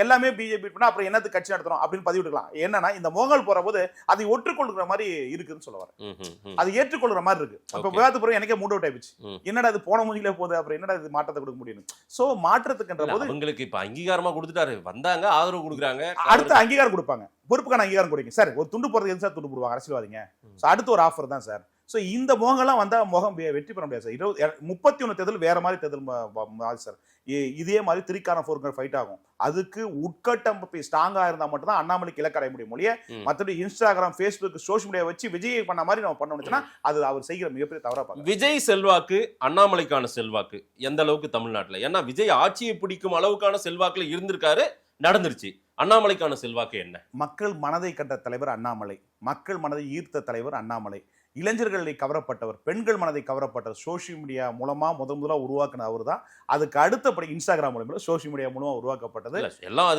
G: எல்லாமே பிஜேபி பண்ணா அப்புறம் என்னது கட்சி நடத்துறோம் அப்படின்னு பதிவிட்டுக்கலாம். என்னன்னா இந்த முகங்கள் போற போது அதை ஒற்றுக்கொள்கிற மாதிரி இருக்குன்னு சொல்ல வரேன். அது ஏற்றுக்கொள்கிற மாதிரி இருக்கு. அப்ப விவாதத்து பிறகு எனக்கே மூட் அவுட் ஆயிடுச்சு. என்னடா இது போன மூஞ்சிலே போகுது, அப்புறம் என்னடா இது மாற்றத்தை கொடுக்க முடியும்? சோ மாற்றத்துக்குன்ற போது உங்களுக்கு
F: இப்ப அங்கீகாரமா கொடுத்துட்டாரு, வந்தாங்க ஆதரவு கொடுக்குறாங்க, அடுத்து
G: அங்கீகாரம் கொடுப்பாங்க, பொறுப்புக்கான அங்கீகாரம் கொடுங்க. சார் ஒரு துண்டு போறது எது சார் துண்டு போடுவாங்க அரசியல்வாதிங்க? அடுத்து ஒரு ஆஃபர் தான் சார். ஸோ இந்த முகங்கள்லாம் வந்தால் முகம் வெற்றி பெற முடியாது சார். 31 தேர்தல் வேற மாதிரி தேர்தல் சார். இதே மாதிரி 3-4 ஃபைட் ஆகும். அதுக்கு உட்கட்டமைப்பு ஸ்ட்ராங்கா இருந்தா மட்டும் தான் அண்ணாமலைக்கு இலக்கு அடைய முடியும் மொழியே. மற்றபடி இன்ஸ்டாகிராம், ஃபேஸ்புக், சோஷியல் மீடியா வச்சு விஜய் பண்ண மாதிரி நம்ம பண்ணணும்னா அது அவர் செய்கிற மிகப்பெரிய தவறா பார்க்க.
F: விஜய் செல்வாக்கு, அண்ணாமலைக்கான செல்வாக்கு எந்த அளவுக்கு தமிழ்நாட்டில்? ஏன்னா விஜய் ஆட்சியை பிடிக்கும் அளவுக்கான செல்வாக்குல இருந்திருக்காரு, நடந்துருச்சு. அண்ணாமலைக்கான செல்வாக்கு என்ன?
G: மக்கள் மனதை கண்ட தலைவர் அண்ணாமலை, மக்கள் மனதை ஈர்த்த தலைவர் அண்ணாமலை, இளைஞர்களை கவரப்பட்டவர், பெண்கள் மனதை கவரப்பட்டவர், சோசியல் மீடியா மூலமா முதலா உருவாக்குன அவர் தான். அதுக்கு அடுத்தபடி இன்ஸ்டாகிராம் மூலமா சோசியல் மீடியா மூலமா உருவாக்கப்பட்டது
F: எல்லாம்.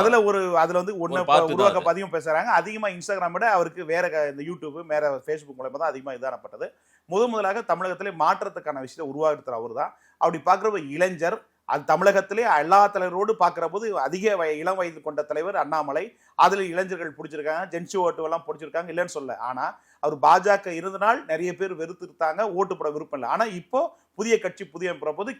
G: அதுல வந்து ஒண்ணு உருவாக்க அதிகம் பேசுறாங்க. அதிகமா இன்ஸ்டாகிராம் விட அவருக்கு வேற இந்த யூடியூப், வேற ஃபேஸ்புக் மூலமா தான் அதிகமா இதானப்பட்டது. முதலாக தமிழகத்திலே மாற்றத்துக்கான விஷயத்தை உருவாக்குற அவர் தான். அப்படி பாக்குற இளைஞர், அது தமிழகத்திலே எல்லா தலைவரோடு பார்க்கிற போது அதிக இளம் வயது கொண்ட தலைவர் அண்ணாமலை. அதுல இளைஞர்கள் பிடிச்சிருக்காங்க, ஜென்சி ஓட்டு எல்லாம் பிடிச்சிருக்காங்க, இல்லைன்னு சொல்ல. ஆனா அவர் பாஜக இருந்தனால் நிறைய பேர் வெறுத்துட்டாங்க, ஓட்டு போட விருப்பம் இல்லை. ஆனா இப்போ புதிய கட்சி, புதிய போது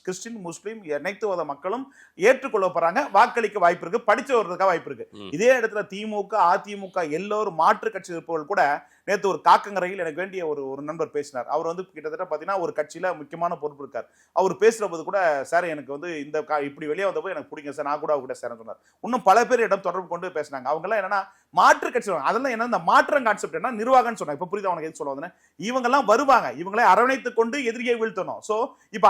G: கிறிஸ்டின், முஸ்லீம் அனைத்து மக்களும் ஏற்றுக்கொள்ளப்படுறாங்க, வாக்களிக்க வாய்ப்பு இருக்கு, படிச்சு வர்றதுக்காக வாய்ப்பு இருக்கு. இதே இடத்துல திமுக, அதிமுக எல்லோரும் மாற்று கட்சி இருப்பவர்கள் கூட நேற்று ஒரு காக்கங்கரையில் எனக்கு வேண்டிய ஒரு நண்பர் பேசினார். அவர் வந்து கிட்டத்தட்ட பாத்தீங்கன்னா ஒரு கட்சியில முக்கியமான பொறுப்பு இருக்கார். அவர் பேசுற போது கூட சார் எனக்கு வந்து இந்த இப்படி வெளியே வந்தப்போ எனக்கு பிடிக்கும் சார், நான் கூட அவங்க கூட சேரன்னு சொன்னார். இன்னும் பல பேர் இடம் தொடர்பு கொண்டு பேசினாங்க. அவங்க எல்லாம் என்னன்னா மாற்று கட்சி, அதெல்லாம் என்ன இந்த மாற்றம் கான்செப்ட் என்ன நிர்வாகம்னு சொன்னாங்க. இப்ப புரியுது அவனுக்கு எது சொல்ல வந்தேன்? இவங்க எல்லாம் வருவாங்க, இவங்களை அரவணைத்துக் கொண்டு எதிரியை வீழ்த்தணும். சோ இப்ப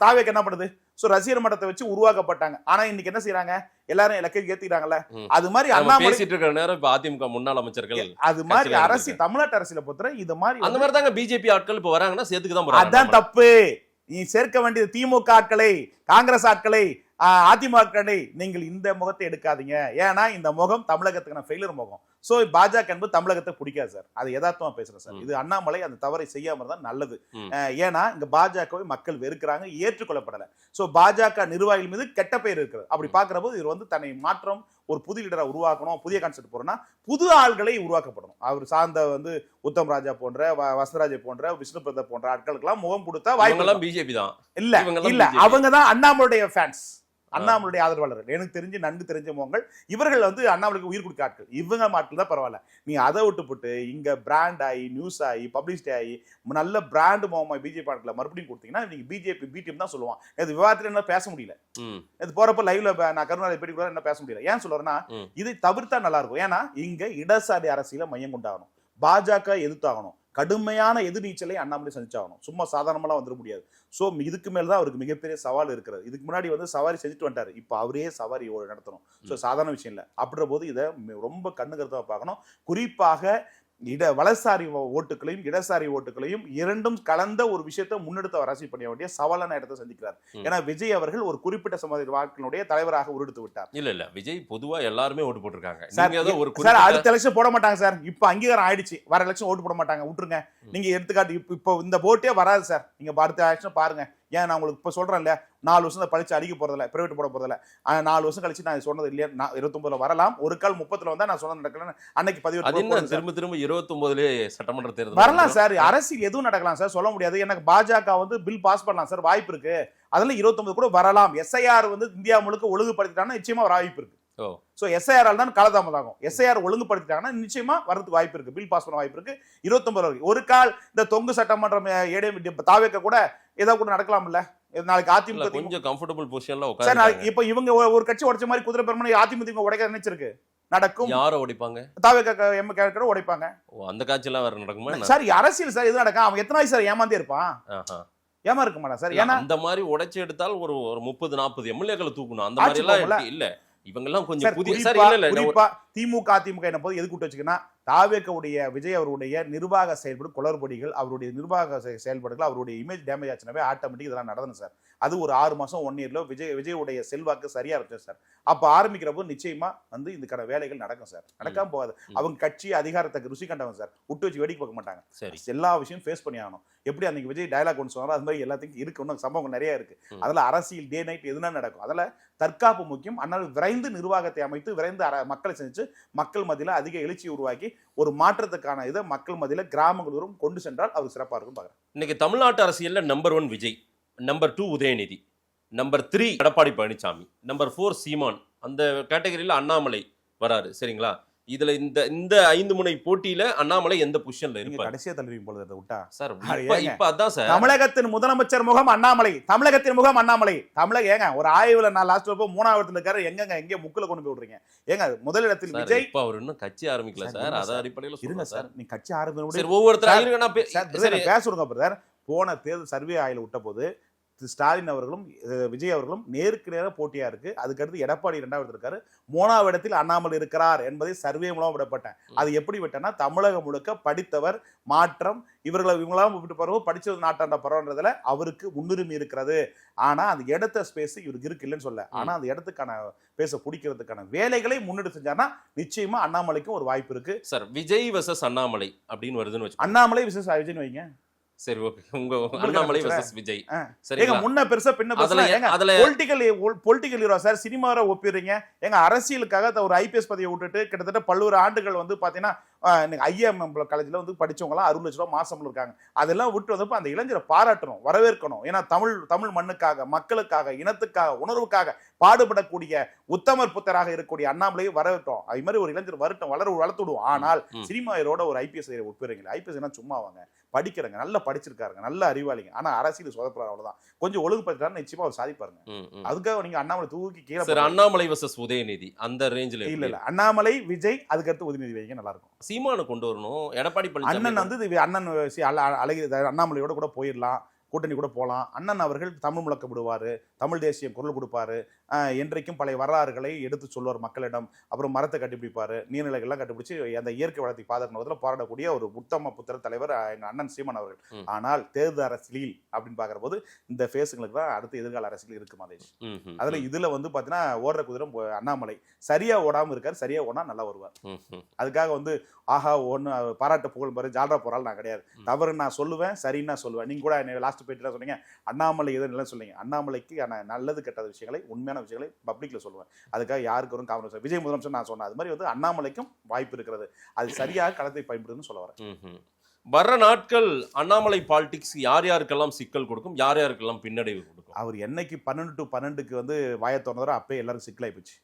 G: தாவேக்கு என்ன பண்ணுது? சோ ரசிகர் மன்றத்தை வச்சு உருவாக்கப்பட்டாங்க. ஆனா இன்னைக்கு என்ன செய்யறாங்க? எல்லாரும் இலக்கை ஏத்திக்கிறாங்கல்ல. அது மாதிரி அண்ணாமலை பேசிட்டு இருக்கிற நேரம் இப்ப அதிமுக முன்னாள் அமைச்சர்கள் அது மாதிரி அரசியல், தமிழ்நாட்டு அரசியலை பொறுத்தவரை இது மாதிரி
F: அந்த மாதிரி தாங்க பிஜேபி ஆட்கள் இப்ப வராங்கன்னா சேர்த்துக்கு தான் போறாங்க.
G: அதான் தப்பு. நீ சேர்க்க வேண்டியது திமுக ஆட்களை, காங்கிரஸ் ஆட்களை, அதிமுக நீங்கள் இந்த முகத்தை எடுக்காதீங்க, ஏன்னா இந்த முகம் தமிழகத்துக்கான ஃபெயிலியர் முகம். சோ பாஜக என்பது தமிழகத்தை பிடிக்காது சார். அது யதார்த்தமா பேசுறேன் சார். இது அண்ணாமலை அந்த தவறை செய்யாம தான் நல்லது. ஏன்னா இங்க பாஜகவை மக்கள் வெறுக்கிறாங்க, ஏற்றுக்கொள்ளப்படல. சோ பாஜக நிர்வாகிகள் மீது கெட்ட பெயர் இருக்கிறது. அப்படி பாக்குறப்போ இது வந்து தன்னை மாற்றம், ஒரு புது லீடரா உருவாக்கணும், புதிய கான்செப்ட் போறோம்னா புது ஆள்களை உருவாக்கப்படணும். அவர் சார்ந்த வந்து உத்தம் ராஜா போன்ற, வசந்தராஜை போன்ற, விஷ்ணு பிரதாப் போன்ற ஆட்களுக்கெல்லாம் முகம் கொடுத்தா வாய்ப்பு.
F: பிஜேபி தான்
G: இல்ல அவங்க தான் அண்ணாமலையுடைய ஃபேன்ஸ், அண்ணாமலுடைய ஆதரவாளர்கள். எனக்கு தெரிஞ்சு நன்கு தெரிஞ்ச முகங்கள் இவர்கள் வந்து அண்ணாமலைக்கு உயிர் கொடுக்க ஆட்கள். இவங்க மாட்டில் தான் பரவாயில்ல. நீ அதை விட்டு போட்டு இங்க பிராண்ட் ஆகி, நியூஸ் ஆகி, பப்ளிசிட்டி ஆகி, நல்ல பிராண்ட் முகமாய் பிஜேபி ஆட்களை மறுபடியும் கொடுத்தீங்கன்னா நீங்க பிஜேபி பிடிஎம் தான் சொல்லுவான். இது விவாதத்துல என்ன பேச முடியல. இது போறப்ப லைவ்ல நான் கருணாநிதி பேட்டி கூட என்ன பேச முடியல. ஏன் சொல்றேன்னா இதை தவிர்த்தா நல்லா இருக்கும். ஏன்னா இங்க இடசாரி அரசியல மையம் கொண்டாகணும், பாஜக எதிர்த்தாகணும், கடுமையான எதிர்நீச்சலை அண்ணாமலை சந்திச்சாகணும். சும்மா சாதாரணமெல்லாம் வந்துட முடியாது. ஸோ இதுக்கு மேல தான் அவருக்கு மிகப்பெரிய சவால் இருக்கிறது. இதுக்கு முன்னாடி வந்து சவாரி செஞ்சுட்டு வந்துட்டாரு, இப்போ அவரே சவாரி நடத்தணும். ஸோ சாதாரண விஷயம் இல்லை. அப்படின்ற போது இதை ரொம்ப கண்ணு கருத்தாக பார்க்கணும். குறிப்பாக வலசாரி ஓட்டுகளையும் இடசாரி ஓட்டுகளையும் இரண்டும் கலந்த ஒரு விஷயத்தை முன்னெடுத்து அவர் அரசியல் பண்ண வேண்டிய சவாலான இடத்தை சந்திக்கிறார். ஏன்னா விஜய் அவர்கள் ஒரு குறிப்பிட்ட சமுதாய வாக்கினுடைய தலைவராக உருவெடுத்து விட்டார்.
F: இல்ல விஜய் பொதுவா எல்லாருமே ஓட்டு போட்டிருக்காங்க
G: சார். அடுத்த எலெக்ஷன் போட மாட்டாங்க சார். இப்ப அங்கீகாரம் ஆயிடுச்சு, வர எலெக்ஷன் ஓட்டு போட மாட்டாங்க, விட்டுருங்க. நீங்க எடுத்துக்காட்டு இப்போ இந்த போட்டே வராது சார். நீங்க அடுத்த எலெக்ஷன் பாருங்க. ஏன் நான் உங்களுக்கு இப்போ சொல்றேன் இல்லையா, 4 வருஷம் படிச்சு அடிக்க போறதில்ல, பிரைவேட் போட போறதில்ல. 4 வருஷம் கழிச்சு நான் சொன்னது இல்லையா, 29 வரலாம், ஒரு கால் 30 வந்தா நான் சொன்னது நடக்கல. அன்னைக்கு பதிவு
F: திரும்ப 29 சட்டமன்ற தேர்தல்
G: வரலாம் சார். அரசியல் எதுவும் நடக்கலாம் சார், சொல்ல முடியாது. எனக்கு பாஜக வந்து பில் பாஸ் பண்ணலாம் சார், வாய்ப்பு இருக்கு. அதெல்லாம் 29 கூட வரலாம். எஸ்ஐஆர் வந்து இந்தியா முழுக்க ஒழுங்குபடுத்திட்டாங்கன்னா நிச்சயமா ஒரு வாய்ப்பு இருக்கு. சோ எஸ்ஐஆர் தான் காலதாமதம் ஆகும். எஸ்ஐஆர் ஒழுங்குபடுத்திட்டாங்கன்னா நிச்சயமா வரதுக்கு வாய்ப்பு இருக்கு, பில் பாஸ் பண்ண வாய்ப்பு இருக்கு. 29 வரைக்கும் ஒரு கால் இந்த தொங்கு சட்டமன்றம் தாவேக்க கூட ஏதாவது கூட நடக்கலாம் இல்ல. நாளைக்கு அதிமுக
F: கொஞ்சம் கம்ஃபர்டபுள் பொசிஷன்ல உட்கார்ந்து
G: இப்ப இவங்க ஒரு கட்சி உடைச்ச மாதிரி குதிரை பெருமனை அதிமுக உடைக்க நினைச்சிருக்கு. நடக்கும்.
F: யாரை உடைப்பாங்க?
G: தாவேக்க எம்கே உடைப்பாங்க.
F: அந்த காட்சி எல்லாம் வேற நடக்குமா
G: சார்? அரசியல் சார் எது நடக்கும்? அவன் எத்தனை வயசு சார் ஏமாந்தே இருப்பான், ஏமா இருக்க மாட்டான் சார். ஏன்னா
F: அந்த மாதிரி உடைச்சு எடுத்தால் ஒரு 30-40 எம்எல்ஏக்களை தூக்கணும். அந்த மாதிரி எல்லாம் இல்ல. இவங்க எல்லாம் கொஞ்சம் புதிய சார். இல்ல
G: திமுக அதிமுக என்ன போது எது கூட்டு வச்சுக்கன்னா தாவேக்கவுடைய விஜய் அவருடைய நிர்வாக செயல்பாடு குளறுபடிகள், அவருடைய நிர்வாக செயல்பாடுகள், அவருடைய இமேஜ் டேமேஜ் ஆச்சுனாவே ஆட்டோமேட்டிக் இதெல்லாம் நடந்தது சார். அது ஒரு 6 மாசம் 1 இயர்ல விஜயுடைய செல்வாக்கு சரியா இருந்துச்சு சார். அப்ப ஆரம்பிக்கிறப்போ நிச்சயமா வந்து இதுக்கான வேலைகள் நடக்கும் சார். நடக்காம போகாது. அவங்க கட்சி அதிகாரத்துக்கு ருசி கண்டவங்க சார், விட்டு வச்சு வேடிக்கை பார்க்க மாட்டாங்க. சரி, எல்லா விஷயம் ஃபேஸ் பண்ணி ஆகணும். எப்படி அன்னைக்கு விஜய் டயலாக் ஒன்று சொன்னாரோ அது மாதிரி எல்லாத்துக்கும் இருக்கு, சம்பவம் நிறைய இருக்கு. அதுல அரசியல் டே நைட் எதுனா நடக்கும். அதுல தற்காப்பு முக்கியம். ஆனால் விரைந்து நிர்வாகத்தை அமைத்து விரைந்து மக்களை செஞ்சு மக்கள் மத்தியில அதிக எழுச்சி உருவாக்கி ஒரு மாற்றத்துக்கான இதை மக்கள் மத்தியில கிராமங்களும் கொண்டு சென்றால் அவர் சிறப்பாக இருக்கும் பாக்குறேன்.
F: இன்னைக்கு தமிழ்நாட்டு அரசியல்ல number 1 Vijay, number 2 Udhayanidhi, number 3 Edappadi Palaniswami, number 4 சீமான். அந்த கேட்டகரியில அண்ணாமலை வராரு. சரிங்களா? இதுல இந்த 5 முனை போட்டியில அண்ணாமலை எந்த பொசிஷன்ல இருப்பாரு?
G: கடைசியா தள்ளுவீங்க போல விட்டா
F: சார். இப்ப அதான் சார்,
G: தமிழகத்தின் முதலமைச்சர் முகம் அண்ணாமலை, தமிழகத்தின் முகம் அண்ணாமலை. ஏங்க ஒரு ஆய்வுல நான் லாஸ்ட் வரப்போ 3ஆவது இடத்துல இருக்காரு. எங்க முக்குல கொண்டு போய் விடுறீங்க? ஏங்க முதலிடத்தில் விஜய்.
F: இப்ப அவர் இன்னும் கட்சி ஆரம்பிக்கல சார். அத அடிப்படையில
G: இருங்க சார். நீ கட்சி ஆரம்பிக்க
F: சரி, ஒவ்வொருத்தரும்
G: பேசுறோங்க பிரதர். போன தேர்தல் சர்வே ஆயில விட்ட போது ஸ்டாலின் அவர்களும் விஜய் அவர்களும் நேருக்கு நேர போட்டியா இருக்கு. அதுக்கடுத்து எடப்பாடி 2வது இருக்காரு, 3வது இடத்தில் அண்ணாமலை இருக்கிறார் என்பதை சர்வே மூலம் விடப்பட்டேன். அது எப்படி விட்டேன்னா தமிழகம் முழுக்க படித்தவர் மாற்றம் இவங்களாம் விட்டு பரவ படிச்சது நாட்டாண்ட பரவன்றதுல அவருக்கு முன்னுரிமை இருக்கிறது. ஆனா அந்த இடத்த ஸ்பேஸ் இவருக்கு இருக்கு இல்லைன்னு சொல்ல, ஆனா அந்த இடத்துக்கான பேச பிடிக்கிறதுக்கான வேலைகளை முன்னெடுத்து செஞ்சாருன்னா நிச்சயமா அண்ணாமலைக்கும் ஒரு வாய்ப்பு இருக்கு சார்.
F: விஜய் வெர்சஸ் அண்ணாமலை அப்படின்னு வருதுன்னு வச்சு
G: அண்ணாமலை விசஸ் விஜய் வைங்க.
F: சரி, ஓகே. உங்க அண்ணாமலை வெர்சஸ் விஜய்.
G: சரி, முன்ன பெருசா பின்ன பெருசா ஏங்க பொலிட்டிக்கல் ஹீரோ சார். சினிமாவை ஒப்பிடுறீங்க. எங்க அரசியலுக்காக ஒரு ஐபிஎஸ் பதவியை விட்டுட்டு கிட்டத்தட்ட பல்வேறு ஆண்டுகள் வந்து பாத்தீங்கன்னா ஐஎம்எம் காலேஜ்ல வந்து படிச்சவங்களாம் 60 லட்சம் ரூபாய் மாசம் இருக்காங்க. அதெல்லாம் விட்டு வந்தப்ப அந்த இளைஞரை பாராட்டணும், வரவேற்கணும். ஏன்னா தமிழ் மண்ணுக்காக, மக்களுக்காக, இனத்துக்காக, உணர்வுக்காக பாடுபடக்கூடிய உத்தமர் புத்தராக இருக்கக்கூடிய அண்ணாமலையை வரவேற்றோம். அது மாதிரி ஒரு இளைஞர் வரட்டும், வளர்த்துடுவோம். ஆனால் சினிமா ஹீரோட ஒரு ஐபிஎஸ் ஒப்பிடுறீங்க. ஐபிஎஸ் என்ன சும்மாவாங்க, படிக்கிறங்க, நல்லா படிச்சிருக்காருங்க, நல்ல அறிவாளிங்க. ஆனா அரசியல் சொதப்பறாங்க, அவ்வளவுதான். கொஞ்சம் ஒழுங்குபடுத்திட்டாரு நிச்சயமா அவர் சாதிப்பாருங்க. அதுக்காக நீங்க அண்ணாமலை தூக்கி கீழே.
F: அண்ணாமலை வெர்சஸ் உதயநிதி அந்த ரேஞ்சில
G: இல்ல அண்ணாமலை விஜய், அதுக்கடுத்து உதயநிதி வைங்க, நல்லா இருக்கும்.
F: சீமானை கொண்டு வரணும். எடப்பாடி பழனிசாமி
G: அண்ணன் வந்து அண்ணன் அழகி அண்ணாமலையோட கூட போயிடலாம். கூட்டணி கூட போகலாம். அண்ணன் அவர்கள் தமிழ் முழக்கம் விடுவார், தமிழ் தேசியம் குரல் கொடுப்பாரு, என்றைக்கும் பழைய வரலாறுகளை எடுத்து சொல்வார் மக்களிடம். அப்புறம் மரத்தை கண்டுபிடிப்பார், நீர்நிலைகள்லாம் கண்டுபிடிச்சு அந்த இயற்கை வளத்தை பாதுகாக்கிறதுல போராடக்கூடிய ஒரு உத்தம புத்திர தலைவர் எங்கள் அண்ணன் சீமான் அவர்கள். ஆனால் தேர்தல் அரசியலில் அப்படின்னு பார்க்குற போது இந்த ஃபேஸுங்களுக்கு தான் அடுத்த எதிர்கால அரசியல் இருக்கு மாதேஷ். அதில் இதில் வந்து பார்த்தீங்கன்னா ஓடுற குதிரை அண்ணாமலை சரியா ஓடாமல் இருக்கார், சரியா ஓடா நல்லா வருவார். அதுக்காக வந்து ஆஹா ஒன்று பாராட்ட புகழ் பாரு ஜால்ரா போறாள் நான் கிடையாது. தவறு நான் சொல்லுவேன், சரின்னு நான் சொல்லுவேன். நீங்க கூட லாஸ்ட் போயிட்டு சொன்னீங்க அண்ணாமலை எதுவும் இல்லை சொன்னீங்க. அண்ணாமலைக்கு நல்லது கெட்டது விஷயங்களை உண்மையான விஷயங்களை பப்ளிக்ல சொல்லுவேன். அதுக்காக யாருக்கு வரும் காரணம் விஜய் முதலமைச்சர் நான் சொன்னேன். அது மாதிரி வந்து அண்ணாமலைக்கும் வாய்ப்பு இருக்கிறது. அது சரியாக களத்தை பயன்படுதுன்னு சொல்ல வரேன்.
F: வர்ற நாட்கள் அண்ணாமலை பாலிடிக்ஸ் யார் யாருக்கெல்லாம் சிக்கல் கொடுக்கும், யார் யாருக்கெல்லாம் பின்னடைவு கொடுக்கும்?
G: அவர் என்னைக்கு 12 to 12க்கு வந்து வாயை திறந்தாரோ அப்பே எல்லாரும் சிக்கலாகி போச்சு.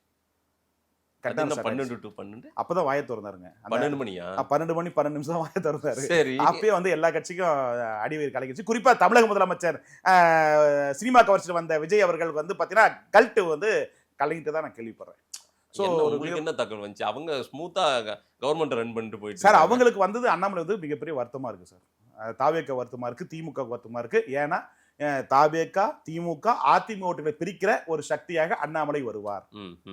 F: 12 to 12
G: அப்பதான் வாயை திறந்தாருங்க.
F: 12 மணியா?
G: 12 மணி 12 நிமிஷம் வாயை திறந்தாரு.
F: சரி,
G: அப்பயே வந்து எல்லா கட்சிக்கும் அடிவயிறு கலக்கிடுச்சு. குறிப்பா தமிழக முதலமைச்சர் சினிமா கவர்ச்சியில் வந்த விஜய் அவர்கள் வந்து பாத்தீங்கன்னா கல்ட்டு வந்து கலங்கிட்டு தான் நான் கேள்விப்படுறேன்.
F: சோ உங்களுக்கு என்ன தகவல் வந்துச்சு? அவங்க ஸ்மூத்தா கவர்மெண்ட் ரன் பண்ணிட்டு போயிட்டு
G: சார் அவங்களுக்கு வந்தது அண்ணாமலை வந்து மிகப்பெரிய வருத்தமா இருக்கு சார். தாவேக வருத்தமா இருக்கு, திமுக வருத்தமா இருக்கு. ஏன்னா தாவேக, திமுக, அதிமுக ஓட்டுகளை பிரிக்கிற ஒரு சக்தியாக அண்ணாமலை வருவார்.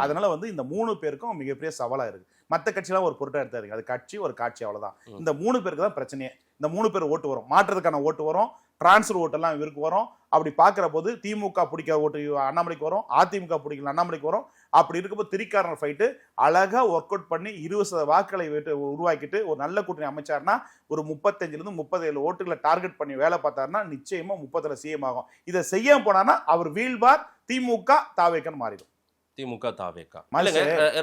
G: அதனால வந்து இந்த 3 பேருக்கும் மிகப்பெரிய சவாலா இருக்கு. மற்ற கட்சியெல்லாம் ஒரு பொருட்டா எடுத்தாருங்க, அது கட்சி ஒரு காட்சி அவ்வளவுதான். இந்த 3 பேருக்கு தான் பிரச்சனையே. இந்த 3 பேர் ஓட்டு வரும், மாற்றத்துக்கான ஓட்டு வரும், டிரான்ஸ்ஃபர் ஓட்டெல்லாம் இவருக்கு வரும். அப்படி பார்க்குற போது திமுக பிடிக்காத ஓட்டு அண்ணாமலைக்கு வரும், அதிமுக பிடிக்கல அண்ணாமலைக்கு வரும். அப்படி இருக்கும்போது திரிக்காரன் ஃபைட்டு அழகா ஒர்க் அவுட் பண்ணி 20% வாக்குகளை உருவாக்கிட்டு ஒரு நல்ல கூட்டணி அமைச்சார்னா ஒரு 35 to 37 ஓட்டுகளை டார்கெட் பண்ணி வேலை பார்த்தாருன்னா நிச்சயமா 30 சிஎம் ஆகும். இதை செய்ய போனான்னா அவர் வீழ்வார், திமுக தாவேக்கன்னு மாறிடும்.
F: திமுக தாவேக்கா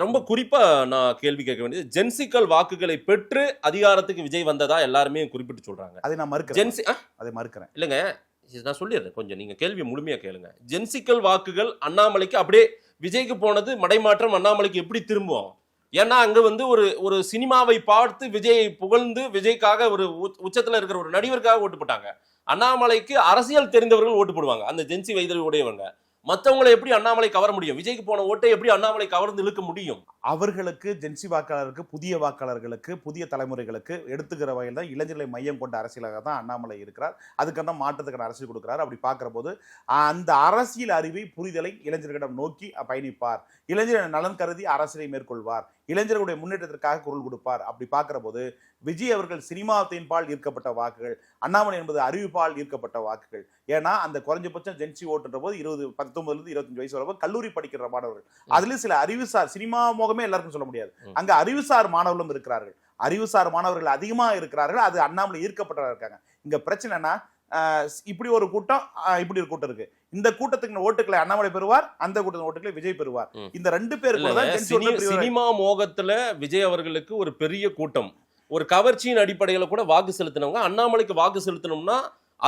F: ரொம்ப குறிப்பா நான் கேள்வி கேட்க வேண்டியது, ஜென்சிக்கல் வாக்குகளை பெற்று அதிகாரத்துக்கு விஜய் வந்ததா எல்லாருமே குறிப்பிட்டு சொல்றாங்க.
G: அதை நான் மறுக்கிறேன். அதை மறுக்கிறேன்.
F: இல்லைங்க, நான் சொல்லிடுறேன், கொஞ்சம் நீங்க கேள்வி முழுமையா கேளுங்க. ஜென்சிக்கல் வாக்குகள் அண்ணாமலைக்கு அப்படியே விஜய்க்கு போனது மடைமாற்றம் அண்ணாமலைக்கு எப்படி திரும்பும்? ஏன்னா அங்க வந்து ஒரு சினிமாவை பார்த்து விஜயை புகழ்ந்து விஜய்க்காக ஒரு உச்சத்துல இருக்கிற ஒரு நடிகருக்காக ஓட்டு போட்டாங்க. அண்ணாமலைக்கு அரசியல் தெரிந்தவர்கள் ஓட்டு போடுவாங்க, அந்த ஜென்சி வயதில் உடையவங்க. மற்றவங்களை எப்படி அண்ணாமலை கவர முடியும்? விஜய்க்கு போன ஓட்டை எப்படி அண்ணாமலை கவர்ந்து இழுக்க முடியும்?
G: அவர்களுக்கு ஜென்சி வாக்காளருக்கு, புதிய வாக்காளர்களுக்கு, புதிய தலைமுறைகளுக்கு எடுத்துக்கிற வகையில் தான் இளைஞர்களை மையம் கொண்ட அரசியலாக தான் அண்ணாமலை இருக்கிறார். அதுக்கான மாற்றத்துக்கான அரசியல் கொடுக்கிறார். அப்படி பார்க்கிற போது அந்த அரசியல் அறிவை புரிதலை இளைஞர்களிடம் நோக்கி பயணிப்பார். இளைஞர் நலன் கருதி அரசியலை மேற்கொள்வார். இளைஞர்களுடைய முன்னேற்றத்திற்காக குரல் கொடுப்பார். அப்படி பார்க்கிற போது விஜய் அவர்கள் சினிமாத்தின் பால் ஈர்க்கப்பட்ட வாக்குகள், அண்ணாமலை என்பது அறிவுபால் ஈர்க்கப்பட்ட வாக்குகள். ஏன்னா அந்த குறைஞ்சபட்சம் ஜென்சி ஓட்டுன்ற போது 19 to 25 வயசு வரப்போ கல்லூரி படிக்கிற மாணவர்கள், அதுலயும் சில அறிவுசார், சினிமா மோகமே எல்லாருக்கும் சொல்ல முடியாது, அங்க அறிவுசார் மாணவர்களும் இருக்கிறார்கள். அறிவுசார் மாணவர்கள் அதிகமா இருக்கிறார்கள். அது அண்ணாமலை ஈர்க்கப்பட்டவர்கள் இருக்காங்க. இங்க பிரச்சனைனா இப்படி ஒரு கூட்டம், இப்படி ஒரு கூட்டம் இருக்கு. இந்த கூட்டத்துக்கு ஓட்டுகளை அண்ணாமலை பெறுவார், அந்த கூட்டத்தின் ஓட்டுகளை விஜய் பெறுவார். இந்த 2 பேருக்கு
F: சினிமா மோகத்துல விஜய் அவர்களுக்கு ஒரு பெரிய கூட்டம், ஒரு கவர்ச்சியின் அடிப்படையில கூட வாக்கு செலுத்தினவங்க. அண்ணாமலைக்கு வாக்கு செலுத்தணும்னா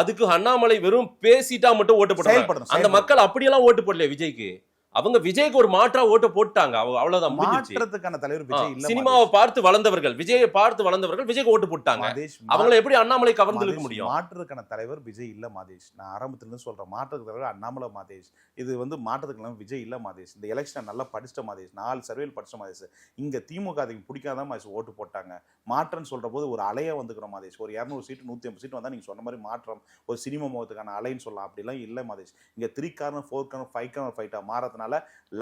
F: அதுக்கு அண்ணாமலை வெறும் பேசிட்டா மட்டும் ஓட்டு போடணும். அந்த மக்கள் அப்படியெல்லாம் ஓட்டு போடல விஜய்க்கு. அவங்க விஜய்க்கு ஒரு மாற்றா ஓட்டு போட்டாங்க, அவ்வளவுதான்.
G: மாற்றத்துக்கான தலைவர் விஜய் இல்ல.
F: சினிமாவை பார்த்து வளர்ந்தவர்கள், விஜயை பார்த்து வளர்ந்தவர்கள் விஜய்க்கு ஓட்டு போட்டாங்க. அவங்களை எப்படி அண்ணாமலை கவர்ந்து இழுக்க முடியும்?
G: மாற்றத்துக்கான தலைவர் விஜய் இல்ல மாதேஷ். நான் ஆரம்பத்துல இருந்து சொல்றேன், மாற்றத்துக்கு தலைவர் அண்ணாமலை மாதேஷ். இது வந்து மாற்றத்துக்கு விஜய் இல்ல மாதேஷ். இந்த எலெக்ஷன் நல்லா படிச்சிட்ட மாதேஷ், 4 சர்வேல் படிச்ச மாதேஷ். இங்க திமுக அதுக்கு பிடிக்காத மாதேஷ் ஓட்டு போட்டாங்க. மாற்றம்னு சொல்ற போது ஒரு அலைய வந்துக்கிறோம் மாதேஷ். ஒரு 200 சீட்டு 150 சீட்டு வந்தா நீங்க சொன்ன மாதிரி மாற்றம், ஒரு சினிமா முகத்துக்கான அலைன்னு சொல்லலாம். அப்படிலாம் இல்ல மாதேஷ். இங்க 3 கார்னர் 4 கார்னர் 5 கார்னர் ஃபைட்டா மாறதுனால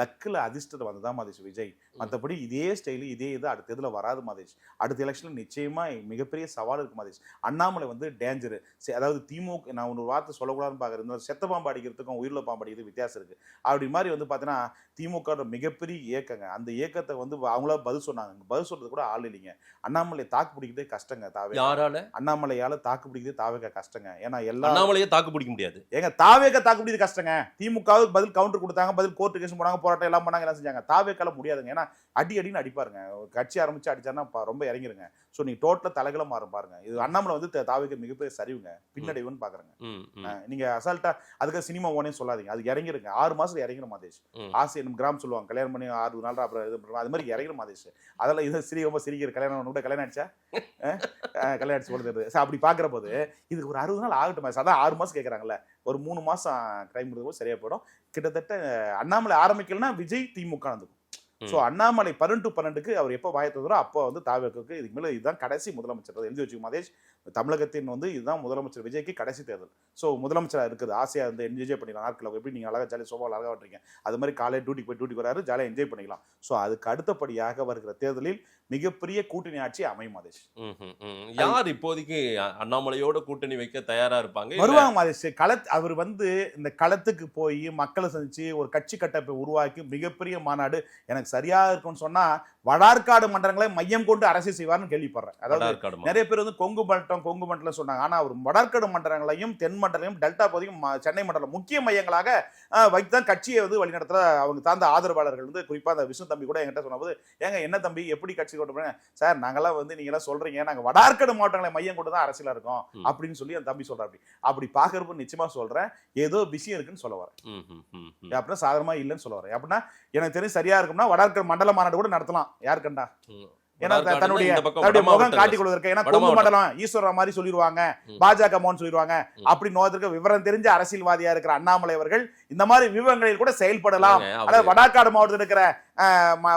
G: லக்கில் அதிர்ஷ்டத்தை வந்ததான் மாதேஷ் விஜய். மற்றபடி இதே ஸ்டைலு இதே இது அடுத்த இதில் வராது மாதேஷ். அடுத்த எலெக்ஷனில் நிச்சயமா மிகப்பெரிய சவால் இருக்கு மாதேஷ். அண்ணாமலை வந்து டேஞ்சரு. அதாவது திமுக, நான் ஒரு வார்த்தை சொல்லக்கூடாதுன்னு பார்க்குறேன், செத்த பாம்பு அடிக்கிறதுக்கும் உயிரில் பாம்பு அடிக்கிறது வித்தியாசம் இருக்கு. அப்படி மாதிரி வந்து பார்த்தீங்கன்னா திமுக மிகப்பெரிய இயக்கங்க. அந்த இயக்கத்தை வந்து அவங்களா பதில் சொன்னாங்க. பதில் சொல்றது கூட ஆள் இல்லைங்க. அண்ணாமலை தாக்கு பிடிக்கிறதே கஷ்டங்க. தாவே யாரால? அண்ணாமலையால தாக்கு பிடிக்கிறதே தாவேக கஷ்டங்க. ஏன்னா எல்லா
F: அண்ணாமலையே தாக்கு பிடிக்க முடியாது.
G: ஏங்க தாவேக தாக்கு பிடிக்கிறது கஷ்டங்க. திமுகவுக்கு பதில் கவுண்டர் கொடுத்தாங்க, பதில் கோர்ட்டு கேஸ் போனாங்க, போராட்டம் எல்லாம் பண்ணாங்க, எல்லாம் செஞ்சாங்க. தாவேக்கால முடியாதுங்க. ஏன்னா அடின்னு அடிப்பாருங்க. கட்சி ஆரம்பிச்சு அடிச்சாருன்னா ரொம்ப இறங்கிருங்க. ஸோ நீங்க டோட்டலா தலைகளை மாறும் பாருங்க. இது அண்ணாமலை வந்து தாவேக்கு மிகப்பெரிய சரிவுங்க, பின்னடைவுன்னு பாக்குறேங்க. நீங்க அசால்ட்டா அதுக்கு சினிமா ஓனே சொல்லாதீங்க, அது இறங்கிருங்க. 6 மாசத்துல இறங்கிற மாதேஷ். ஆசை கிராம் சொல்லுவாங்க, கல்யாணம் பண்ணி 6 நாள் அப்புறம் இது அது மாதிரி இறங்கிற மாதேஷ். அதெல்லாம் இது ரொம்ப சிரிக்கிற கல்யாணம் கூட கல்யாணம் ஆயிடுச்சா, கல்யாணம் அடிச்சு கொடுத்துருது. அப்படி பாக்குற போது இதுக்கு ஒரு 60 நாள் ஆகட்டும். அதான் 6 மாசம் கேட்கறாங்கல்ல, ஒரு 3 மாசம் கிரைம் முடியும் சரியா போயிடும். கிட்டத்தட்ட அண்ணாமலை ஆரம்பிக்கலன்னா விஜய் திமுக வந்துக்கும். ஸோ அண்ணாமலை 12 to 12க்கு அவர் எப்போ வாயத்துறோ அப்போ வந்து தாவேக்கு இதுக்கு மேலே இதுதான் கடைசி முதலமைச்சர் எழுதி வச்சுக்க மாதேஷ். தமிழகத்தின் வந்து இதுதான் முதலமைச்சர் விஜய்க்கு கடைசி தேர்தல். ஸோ முதலமைச்சராக இருக்குது, ஆசையாக இருந்து என்ஜாய் பண்ணிக்கலாம் நாட்கள். எப்படி நீங்கள் அழகாக ஜாலியாக சோஃபாவில் அழகாக விட்டுறீங்க, அது மாதிரி காலையில் டியூட்டிக்கு வராரு, ஜாலியாக என்ஜாய் பண்ணிக்கலாம். ஸோ அதுக்கு அடுத்தபடியாக வருகிற தேர்தலில் மிகப்பெரிய கூட்டணி ஆட்சி அமையும் மாதேஷ்.
F: யார் இப்போதைக்கு அண்ணாமலையோட கூட்டணி வைக்க தயாரா இருப்பாங்க?
G: வருவாங்க மாதேஷ். அவர் வந்து இந்த களத்துக்கு போய் மக்களை சந்திச்சு ஒரு கட்சி கட்டப்பை உருவாக்கி மிகப்பெரிய மாநாடு எனக்கு சரியா இருக்கும்னு சொன்னா வடார்காடு மன்றங்களை மையம் கொண்டு அரசியல் செய்வார்னு கேள்விப்படுறேன். அதாவது நிறைய பேர் வந்து கொங்கு மண்டலம் சொன்னாங்க. ஆனா அவர் வடார்காடு மன்றங்களையும் தென் மண்டலையும் டெல்டா பகுதியும் சென்னை மண்டலம் முக்கிய மையங்களாக வைத்துதான் கட்சியை வந்து வழிநடத்துற அவங்க சார்ந்த ஆதரவாளர்கள் வந்து குறிப்பா அந்த விஷ்ணு தம்பி கூட என்கிட்ட சொன்னபோது, ஏங்க என்ன தம்பி எப்படி கட்சி கொண்டு போறேன் சார், நாங்கெல்லாம் வந்து நீங்க எல்லாம் சொல்றீங்க நாங்க வடார்காடு மாவட்டங்களை மையம் கொண்டு தான் அரசியலா இருக்கோம் அப்படின்னு சொல்லி அந்த தம்பி சொல்றாரு. அப்படி பாக்குறப்ப நிச்சயமா சொல்றேன் ஏதோ விஷயம் இருக்குன்னு சொல்ல வரேன். அப்படின்னா சாதாரணமா இல்லைன்னு சொல்ல வரேன். அப்படின்னா எனக்கு தெரியும் சரியா இருக்கும்னா வடார்காடு மண்டல மாநாடு கூட நடத்தலாம். யார் கண்டா? ஏன்னா தன்னுடைய முகம் காட்டிக் கொள்வதற்கு, ஏன்னா கொங்கு மண்டலம் ஈஸ்வரர் மாதிரி சொல்லிடுவாங்க, பாஜக மோகன் சொல்லிடுவாங்க. அப்படி நோதற்கு விவரம் தெரிஞ்ச அரசியல்வாதியா இருக்கிற அண்ணாமலை அவர்கள் இந்த மாதிரி விவரங்களில் கூட செயல்படலாம். அதாவது வடார்காடு மாவட்டத்தில் இருக்கிற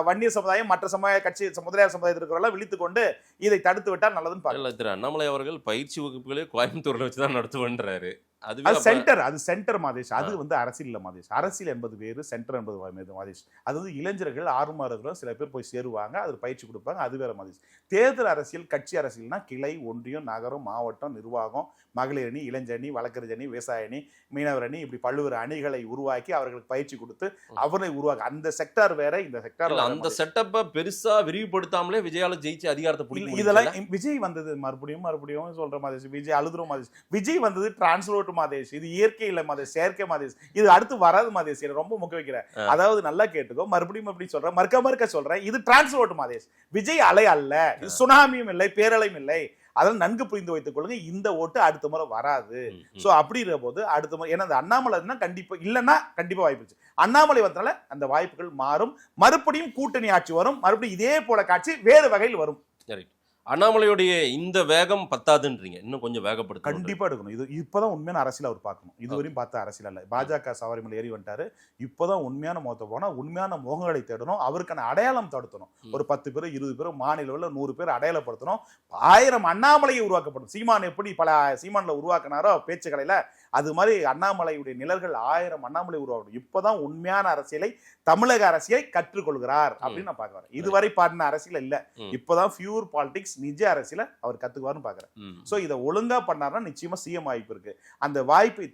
G: வன்னியர் சமுதாயம் மற்ற சமுதாய கட்சி முதலியார் சமுதாயத்தில் இருக்கிறவர்கள் விழித்துக் கொண்டு இதை தடுத்து விட்டால் நல்லதுன்னு பாருங்க.
F: திரு அண்ணாமலை அவர்கள் பயிற்சி வகுப்புகளே கோயம்புத்தூர்ல வச்சுதான் நடத்துவன்றாரு. அது
G: சென்டர் மாதேஷ். அது வந்து அரசியல் இல்ல மாதேஷ். அரசியல் என்பது வேறு, சென்டர் என்பது மாதேஷ். அது வந்து இளைஞர்கள் ஆர்வமா இருக்கிற சில பேர் போய் சேருவாங்க, அது பயிற்சி கொடுப்பாங்க, அது வேற மாதேஷ். தேர்தல் அரசியல் கட்சி அரசியல்னா கிளை, ஒன்றியம், நகரம், மாவட்டம், நிர்வாகம், மகளிர் அணி, இளைஞரணி, வழக்கறிஞர் அணி, விவசாய அணி, மீனவர் அணி, இப்படி பல்வேறு அணிகளை உருவாக்கி அவர்களுக்கு பயிற்சி கொடுத்து அவரை உருவாக்க அந்த செக்டார் வேற, இந்த செக்டார்
F: அந்த செட்டப்பை பெருசா விரிவுபடுத்தாமலே விஜயால ஜெயிச்சு அதிகாரத்தை பிடிக்கும்.
G: இதெல்லாம் விஜய் வந்தது மறுபடியும் சொல்ற மாதேஷ். விஜய் அழுதுறோம் மாதேஷ். விஜய் வந்தது டிரான்ஸ்லோட் மாதேஷ். இது இயற்கை இல்ல மாதேஷ், செயற்கை மாதேஷ். இது அடுத்து வராது மாதேஷ். ரொம்ப முக்கிய வைக்கிறேன். அதாவது நல்லா கேட்டுக்கோ, மறுபடியும் அப்படி சொல்றேன், மறுக்க சொல்றேன். இது டிரான்ஸ்லோட் மாதேஷ். விஜய் அலை அல்ல, இது சுனாமியும் இல்லை, பேரலையும் இல்லை. அதெல்லாம் நன்கு புரிந்து வைத்துக் கொள்ளுங்க. இந்த ஓட்டு அடுத்த முறை வராது. சோ அப்படிங்கிற போது அடுத்த முறை ஏன்னா அண்ணாமலை கண்டிப்பா இல்லைன்னா கண்டிப்பா வாய்ப்பு இருக்கு. அண்ணாமலை வந்தனால அந்த வாய்ப்புகள் மாறும். மறுபடியும் கூட்டணி ஆட்சி வரும். மறுபடியும் இதே போல காட்சி வேறு வகையில் வரும்.
F: சரி, அண்ணாமலையுடைய இந்த வேகம் பத்தாதுன்றீங்க, இன்னும் கொஞ்சம் வேகப்படுத்த
G: கண்டிப்பா எடுக்கணும். இது இப்பதான் உண்மையான அரசியல் அவர் பார்க்கணும். இதுவரையும் பார்த்த அரசியல் அல்ல. பாஜக சவாரிமலை ஏறி வந்துட்டாரு. இப்பதான் உண்மையான முகத்தை போனா உண்மையான முகங்களை தேடணும். அவருக்கான அடையாளம் தடுத்தணும். ஒரு 10 பேர் 20 பேர் மாநில 100 பேர் அடையாளப்படுத்தணும். 1000 அண்ணாமலையை உருவாக்கப்படும். சீமான் எப்படி பல சீமான்ல உருவாக்கினாரோ பேச்சுக்கலையில, அது மாதிரி அண்ணாமலையுடைய நிழல்கள் 1000 அண்ணாமலை உருவாக்கணும். இப்பதான் உண்மையான அரசியலை, தமிழக அரசியலை கற்றுக்கொள்கிறார் அப்படின்னு நான் பார்க்கிறேன். இதுவரை பாடின அரசியல் இல்ல, இப்பதான் பியூர் பாலிடிக்ஸ் நிஜ அரசியல அவர் கத்துக்குவார்னு பாக்குறேன். சோ இதை ஒழுங்கா பண்ணாருன்னா நிச்சயமா சிஎம் வாய்ப்பு இருக்கு. அந்த வாய்ப்பை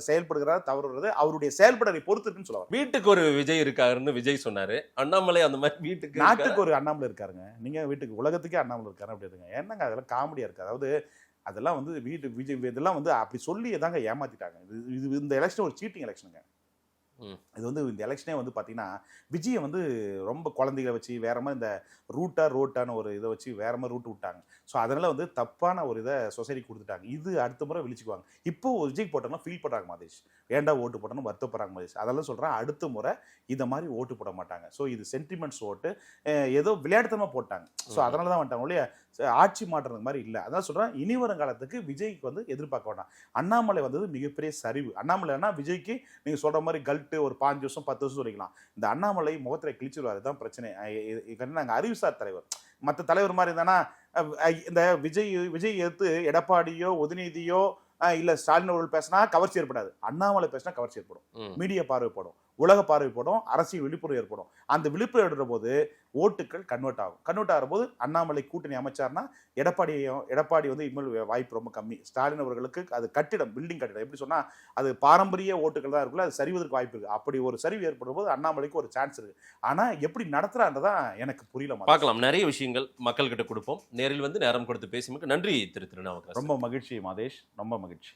G: செயல்படுகிறார் தவறுறது அவருடைய செயல்படலை பொறுத்துன்னு சொல்லுவார்.
F: வீட்டுக்கு ஒரு விஜய் இருக்காருன்னு விஜய் சொன்னாரு. அண்ணாமலை அந்த மாதிரி வீட்டுக்கு
G: நாட்டுக்கு ஒரு அண்ணாமலை இருக்காருங்க. நீங்க வீட்டுக்கு உலகத்துக்கே அண்ணாமலை இருக்காரு அப்படி இருங்க. என்னங்க அதெல்லாம் காமெடியா இருக்கு. அதாவது அதெல்லாம் வந்து விஜய் இதெல்லாம் வந்து அப்படி சொல்லி தாங்க ஏமாத்திட்டாங்க. இது இந்த எலெக்ஷன் ஒரு சீட்டிங் எலெக்ஷனுங்க. இது வந்து இந்த எலெக்ஷனே வந்து பார்த்தீங்கன்னா விஜயை வந்து ரொம்ப குழந்தைகளை வச்சு வேற மாதிரி இந்த ரோட்டான ஒரு இதை வச்சு வேற மாதிரி ரூட் விட்டாங்க. ஸோ அதனால வந்து தப்பான ஒரு இதை சொசைட்டி கொடுத்துட்டாங்க. இது அடுத்த முறை விழிச்சுக்குவாங்க. இப்போ விஜய்க்கு போட்டோம்னா ஃபீல் பண்ணுறாங்க மாதேஷ், ஏன்டா ஓட்டு போட்டோம்னு வருத்தப்படுறாங்க மாதேஷ். அதெல்லாம் சொல்கிறேன், அடுத்த முறை இதை மாதிரி ஓட்டு போட மாட்டாங்க. ஸோ இது சென்டிமெண்ட்ஸ் ஓட்டு, ஏதோ விளையாட்டுத்தனமாக போட்டாங்க. ஸோ அதனால தான் வந்துட்டாங்க ஒழிய ஆட்சி மாற்றுறது மாதிரி இல்லை. அதான் சொல்கிறேன், இனி வருங்காலத்துக்கு விஜய்க்கு வந்து எதிர்பார்க்க வேண்டாம். அண்ணாமலை வந்தது மிகப்பெரிய சரிவு. அண்ணாமலைனா விஜய்க்கு நீங்கள் சொல்கிற மாதிரி கல்ட்டு ஒரு 5 வருஷம் 10 வருஷம் சொல்லிக்கலாம். இந்த அண்ணாமலை முகத்திரை கிழிச்சிருவாரு தான் பிரச்சனை. நாங்கள் அறிவுசார் தலைவர், மற்ற தலைவர் மாதிரி இருந்தானா இந்த விஜய் எடுத்து எடப்பாடியோ உதயநிதியோ இல்ல ஸ்டாலின் அவர்கள் பேசினா கவர்ச்சி ஏற்படாது. அண்ணாமலை பேசினா கவர்ச்சி ஏற்படும், மீடியா பார்வைப்படும், உலக பார்வைப்படும், அரசியல் விழிப்புணர்வு ஏற்படும். அந்த விழிப்புணர்வு ஏற்படுற போது ஓட்டுகள் கன்வெர்ட் ஆகிற போது அண்ணாமலை கூட்டணி அமைச்சார்னா எடப்பாடி வந்து இனிமேல் வாய்ப்பு ரொம்ப கம்மி. ஸ்டாலின் அவர்களுக்கு அது பில்டிங் கட்டிடம் எப்படி சொன்னா அது பாரம்பரிய ஓட்டுகள் தான் இருக்குல்ல, அது சரிவதற்கு வாய்ப்பு இருக்கு. அப்படி ஒரு சரிவு ஏற்படும் போது அண்ணாமலைக்கு ஒரு சான்ஸ் இருக்கு. ஆனா எப்படி நடத்துறான்றதான் எனக்கு புரியல.
F: பார்க்கலாம், நிறைய விஷயங்கள் மக்கள் கிட்ட கொடுப்போம். நேரில் வந்து நேரம் கொடுத்து பேசியமைக்கு நன்றி திரு திருநாவுக்கரசு.
G: ரொம்ப மகிழ்ச்சி மாதேஷ், ரொம்ப மகிழ்ச்சி.